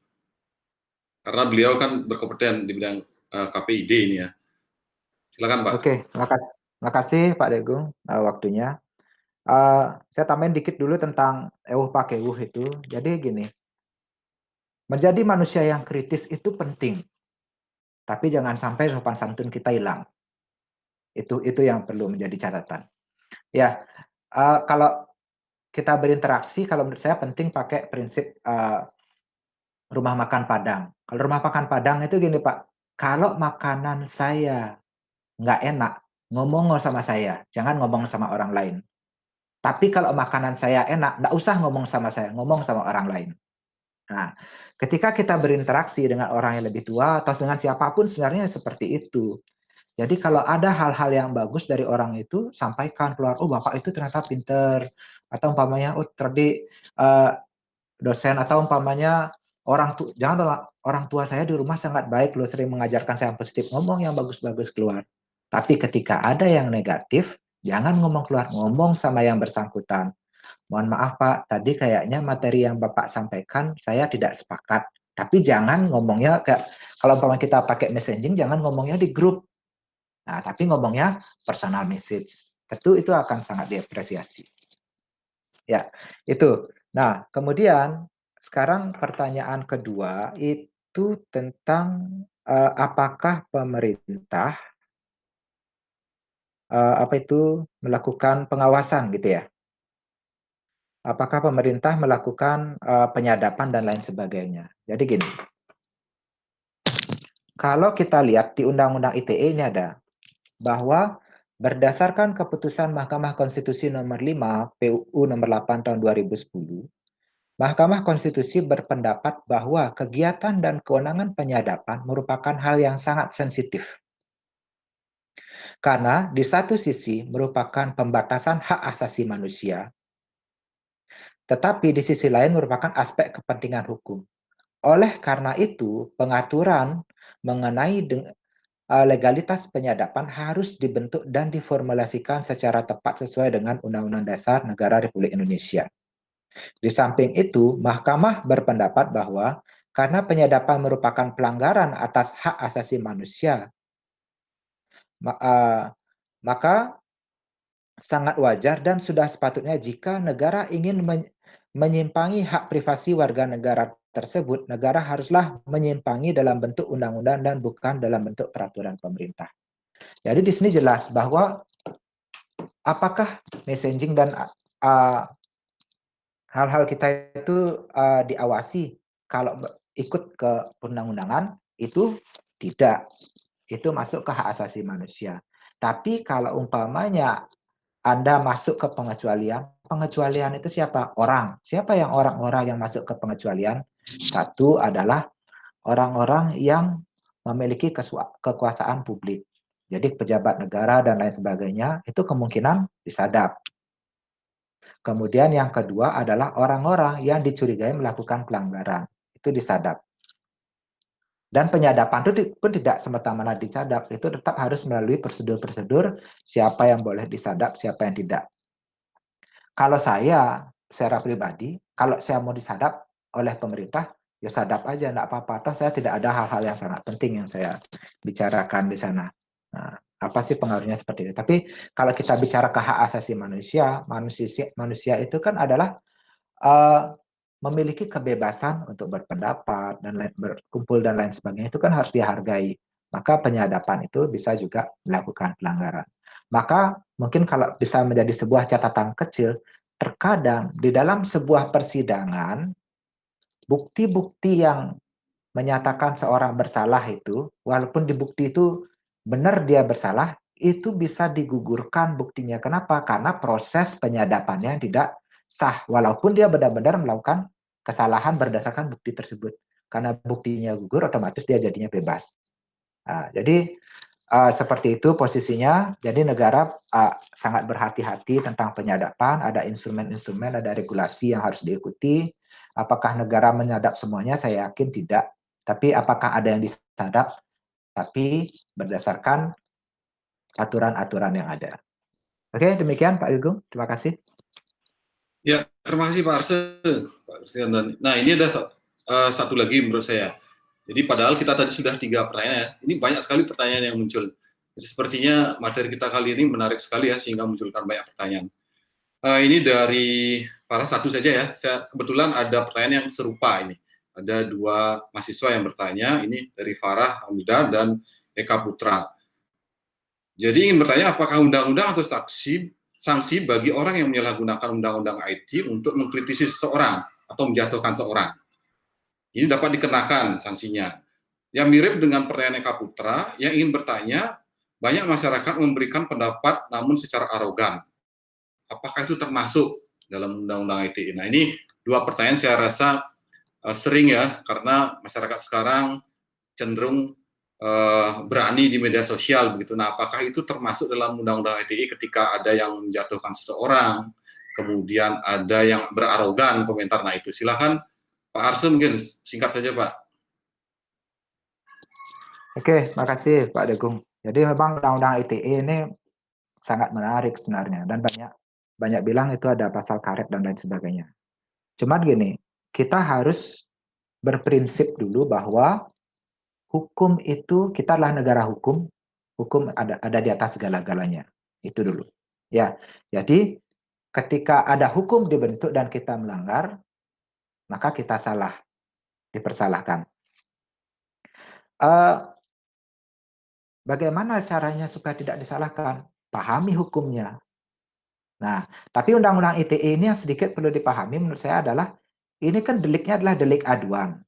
Karena beliau kan berkompeten di bidang KPID ini ya. Silakan Pak. Oke, terima kasih Pak Degung waktunya. Saya tambahin dikit dulu tentang ewuh pakewuh itu. Jadi gini, menjadi manusia yang kritis itu penting, tapi jangan sampai sopan santun kita hilang. Itu yang perlu menjadi catatan. Ya, kalau kita berinteraksi, kalau menurut saya penting pakai prinsip rumah makan Padang. Kalau rumah makan Padang itu gini Pak, kalau makanan saya nggak enak, ngomong sama saya, jangan ngomong sama orang lain. Tapi kalau makanan saya enak, nggak usah ngomong sama saya, ngomong sama orang lain. Nah, ketika kita berinteraksi dengan orang yang lebih tua atau dengan siapapun sebenarnya seperti itu. Jadi kalau ada hal-hal yang bagus dari orang itu, sampaikan keluar, oh Bapak itu ternyata pinter. Atau umpamanya, oh tadi dosen atau umpamanya jangan orang tua saya di rumah sangat baik loh, sering mengajarkan saya yang positif, ngomong yang bagus-bagus keluar. Tapi ketika ada yang negatif, jangan ngomong keluar, ngomong sama yang bersangkutan. Mohon maaf Pak, tadi kayaknya materi yang Bapak sampaikan saya tidak sepakat. Tapi jangan ngomongnya kalau umpamanya kita pakai messaging, jangan ngomongnya di grup. Nah, tapi ngomongnya personal message. Tentu itu akan sangat diapresiasi. Ya, itu. Nah, kemudian sekarang pertanyaan kedua itu tentang apakah pemerintah melakukan pengawasan gitu ya? Apakah pemerintah melakukan penyadapan dan lain sebagainya? Jadi gini, kalau kita lihat di Undang-Undang ITE ini ada bahwa berdasarkan keputusan Mahkamah Konstitusi nomor 5 PUU nomor 8 tahun 2010, Mahkamah Konstitusi berpendapat bahwa kegiatan dan kewenangan penyadapan merupakan hal yang sangat sensitif. Karena di satu sisi merupakan pembatasan hak asasi manusia, tetapi di sisi lain merupakan aspek kepentingan hukum. Oleh karena itu, pengaturan mengenai legalitas penyadapan harus dibentuk dan diformulasikan secara tepat sesuai dengan Undang-Undang Dasar Negara Republik Indonesia. Di samping itu, Mahkamah berpendapat bahwa karena penyadapan merupakan pelanggaran atas hak asasi manusia, maka sangat wajar dan sudah sepatutnya jika negara ingin menyimpangi hak privasi warga negara tersebut, negara haruslah menyimpangi dalam bentuk undang-undang dan bukan dalam bentuk peraturan pemerintah. Jadi di sini jelas bahwa apakah messaging dan hal-hal kita itu diawasi kalau ikut ke undang-undangan itu tidak. Itu masuk ke hak asasi manusia. Tapi kalau umpamanya Anda masuk ke pengecualian, pengecualian itu siapa? Orang. Siapa yang orang-orang yang masuk ke pengecualian? Satu adalah orang-orang yang memiliki kekuasaan publik. Jadi pejabat negara dan lain sebagainya, itu kemungkinan disadap. Kemudian yang kedua adalah orang-orang yang dicurigai melakukan pelanggaran. Itu disadap. Dan penyadapan itu pun tidak semata-mata disadap. Itu tetap harus melalui prosedur-prosedur siapa yang boleh disadap, siapa yang tidak. Kalau saya, secara pribadi, kalau saya mau disadap oleh pemerintah, ya sadap aja, enggak apa-apa. Atau saya tidak ada hal-hal yang sangat penting yang saya bicarakan di sana. Nah, apa sih pengaruhnya seperti itu? Tapi kalau kita bicara ke hak asasi manusia, manusia itu kan adalah memiliki kebebasan untuk berpendapat dan berkumpul dan lain sebagainya, itu kan harus dihargai. Maka penyadapan itu bisa juga melakukan pelanggaran. Maka mungkin kalau bisa menjadi sebuah catatan kecil, terkadang di dalam sebuah persidangan, bukti-bukti yang menyatakan seorang bersalah itu, walaupun di bukti itu benar dia bersalah, itu bisa digugurkan buktinya. Kenapa? Karena proses penyadapannya tidak sah, walaupun dia benar-benar melakukan kesalahan berdasarkan bukti tersebut. Karena buktinya gugur, otomatis dia jadinya bebas. Nah, jadi seperti itu posisinya. Jadi negara sangat berhati-hati tentang penyadapan, ada instrumen-instrumen, ada regulasi yang harus diikuti. Apakah negara menyadap semuanya? Saya yakin tidak. Tapi apakah ada yang disadap? Tapi berdasarkan aturan-aturan yang ada. Oke, demikian Pak Ilgum. Terima kasih. Ya, terima kasih Pak Arse. Nah, ini ada satu lagi menurut saya. Jadi padahal kita tadi sudah 3 pertanyaan ya. Ini banyak sekali pertanyaan yang muncul. Jadi sepertinya materi kita kali ini menarik sekali ya, sehingga munculkan banyak pertanyaan. Ini dari Farah satu saja ya. Saya kebetulan ada pertanyaan yang serupa ini. Ada 2 mahasiswa yang bertanya. Ini dari Farah Hamidah dan Eka Putra. Jadi ingin bertanya apakah undang-undang atau saksi sanksi bagi orang yang menyalahgunakan undang-undang IT untuk mengkritisi seseorang atau menjatuhkan seorang. Ini dapat dikenakan sanksinya. Yang mirip dengan pertanyaan Eka Putra yang ingin bertanya, banyak masyarakat memberikan pendapat namun secara arogan. Apakah itu termasuk dalam undang-undang ITE? Nah, ini dua pertanyaan saya rasa sering ya, karena masyarakat sekarang cenderung berani di media sosial begitu. Nah, apakah itu termasuk dalam undang-undang ITE ketika ada yang menjatuhkan seseorang, kemudian ada yang berarogan komentar? Nah, itu silakan Pak Arse, mungkin singkat saja Pak. Oke, makasih Pak Degung. Jadi memang undang-undang ITE ini sangat menarik sebenarnya, dan banyak bilang itu ada pasal karet dan lain sebagainya. Cuman gini, kita harus berprinsip dulu bahwa hukum itu, kita adalah negara hukum ada di atas segala-galanya. Itu dulu. Ya, jadi ketika ada hukum dibentuk dan kita melanggar, maka kita salah, dipersalahkan. Bagaimana caranya supaya tidak disalahkan? Pahami hukumnya. Nah, tapi undang-undang ITE ini yang sedikit perlu dipahami menurut saya adalah, ini kan deliknya adalah delik aduan.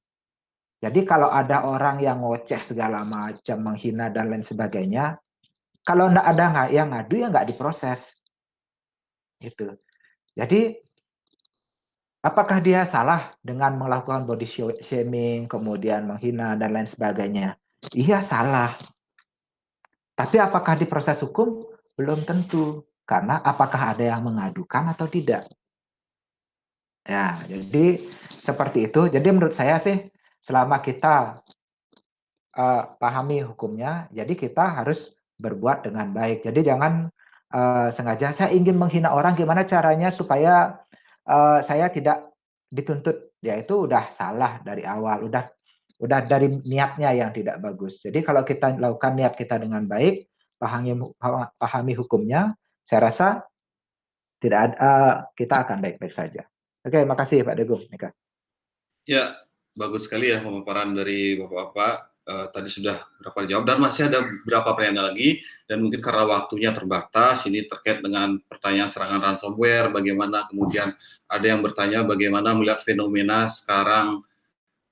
Jadi kalau ada orang yang ngoceh segala macam, menghina dan lain sebagainya, kalau enggak ada yang ngadu ya nggak diproses. Gitu. Jadi apakah dia salah dengan melakukan body shaming, kemudian menghina dan lain sebagainya? Iya, salah. Tapi apakah diproses hukum? Belum tentu. Karena apakah ada yang mengadukan atau tidak? Ya, jadi seperti itu. Jadi menurut saya sih, selama kita pahami hukumnya, jadi kita harus berbuat dengan baik. Jadi jangan sengaja saya ingin menghina orang, gimana caranya supaya saya tidak dituntut. Ya itu udah salah dari awal, udah dari niatnya yang tidak bagus. Jadi kalau kita lakukan niat kita dengan baik, pahami hukumnya, saya rasa tidak kita akan baik-baik saja. Oke, makasih Pak Degung. Nika. Ya, bagus sekali ya pemaparan dari Bapak-Bapak. Tadi sudah berapa dijawab, dan masih ada beberapa pertanyaan lagi, dan mungkin karena waktunya terbatas, ini terkait dengan pertanyaan serangan ransomware, bagaimana kemudian ada yang bertanya bagaimana melihat fenomena sekarang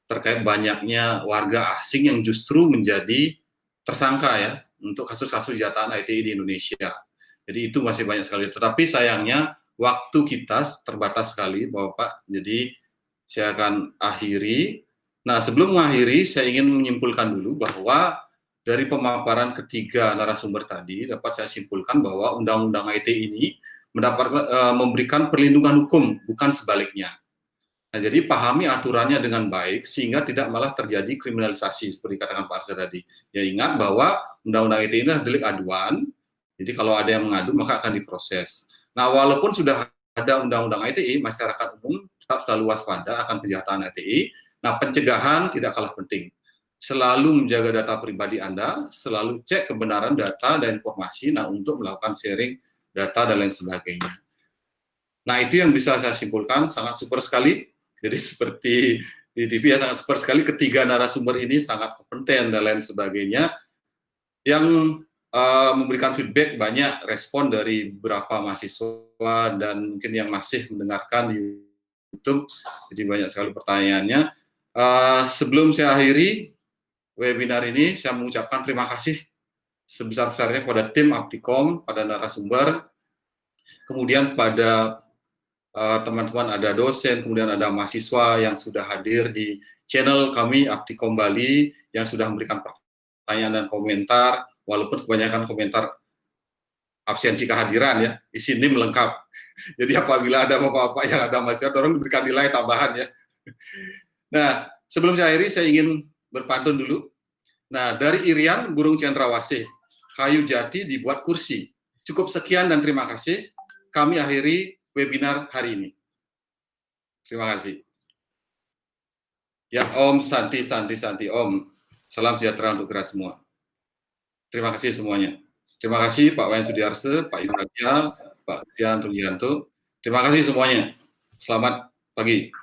terkait banyaknya warga asing yang justru menjadi tersangka ya untuk kasus-kasus kejahatan IT di Indonesia. Jadi itu masih banyak sekali. Tetapi sayangnya waktu kita terbatas sekali, Bapak. Jadi saya akan akhiri. Nah, sebelum mengakhiri, saya ingin menyimpulkan dulu bahwa dari pemaparan ketiga narasumber tadi dapat saya simpulkan bahwa Undang-Undang ITE ini memberikan perlindungan hukum, bukan sebaliknya. Nah, jadi pahami aturannya dengan baik sehingga tidak malah terjadi kriminalisasi seperti katakan Pak Arsa tadi. Ya, ingat bahwa Undang-Undang ITE ini adalah delik aduan. Jadi kalau ada yang mengadu maka akan diproses. Nah, walaupun sudah ada Undang-Undang ITE, masyarakat umum tetap selalu waspada akan kejahatan ITE. Nah, pencegahan tidak kalah penting. Selalu menjaga data pribadi Anda, selalu cek kebenaran data dan informasi, nah untuk melakukan sharing data dan lain sebagainya. Nah, itu yang bisa saya simpulkan, sangat super sekali. Jadi seperti di TV ya, sangat super sekali, ketiga narasumber ini sangat kompeten dan lain sebagainya. Yang memberikan feedback, banyak respon dari beberapa mahasiswa dan mungkin yang masih mendengarkan di YouTube. Jadi banyak sekali pertanyaannya. Sebelum saya akhiri webinar ini, saya mengucapkan terima kasih sebesar-besarnya kepada tim Aptikom, pada narasumber, kemudian pada teman-teman, ada dosen, kemudian ada mahasiswa yang sudah hadir di channel kami Aptikom Bali, yang sudah memberikan pertanyaan dan komentar, walaupun kebanyakan komentar absensi kehadiran ya, di sini melengkap. Jadi apabila ada bapak-bapak yang ada mahasiswa, tolong diberikan nilai tambahan ya. Nah, sebelum saya akhiri, saya ingin berpantun dulu. Nah, dari Irian, burung cendrawasih, kayu jati dibuat kursi. Cukup sekian dan terima kasih. Kami akhiri webinar hari ini. Terima kasih. Ya, Om Santi, Santi, Santi, Om. Salam sejahtera untuk kita semua. Terima kasih semuanya. Terima kasih Pak Wayan Sudiarse, Pak Iwan Radia, Pak Jan Rudianto. Terima kasih semuanya. Selamat pagi.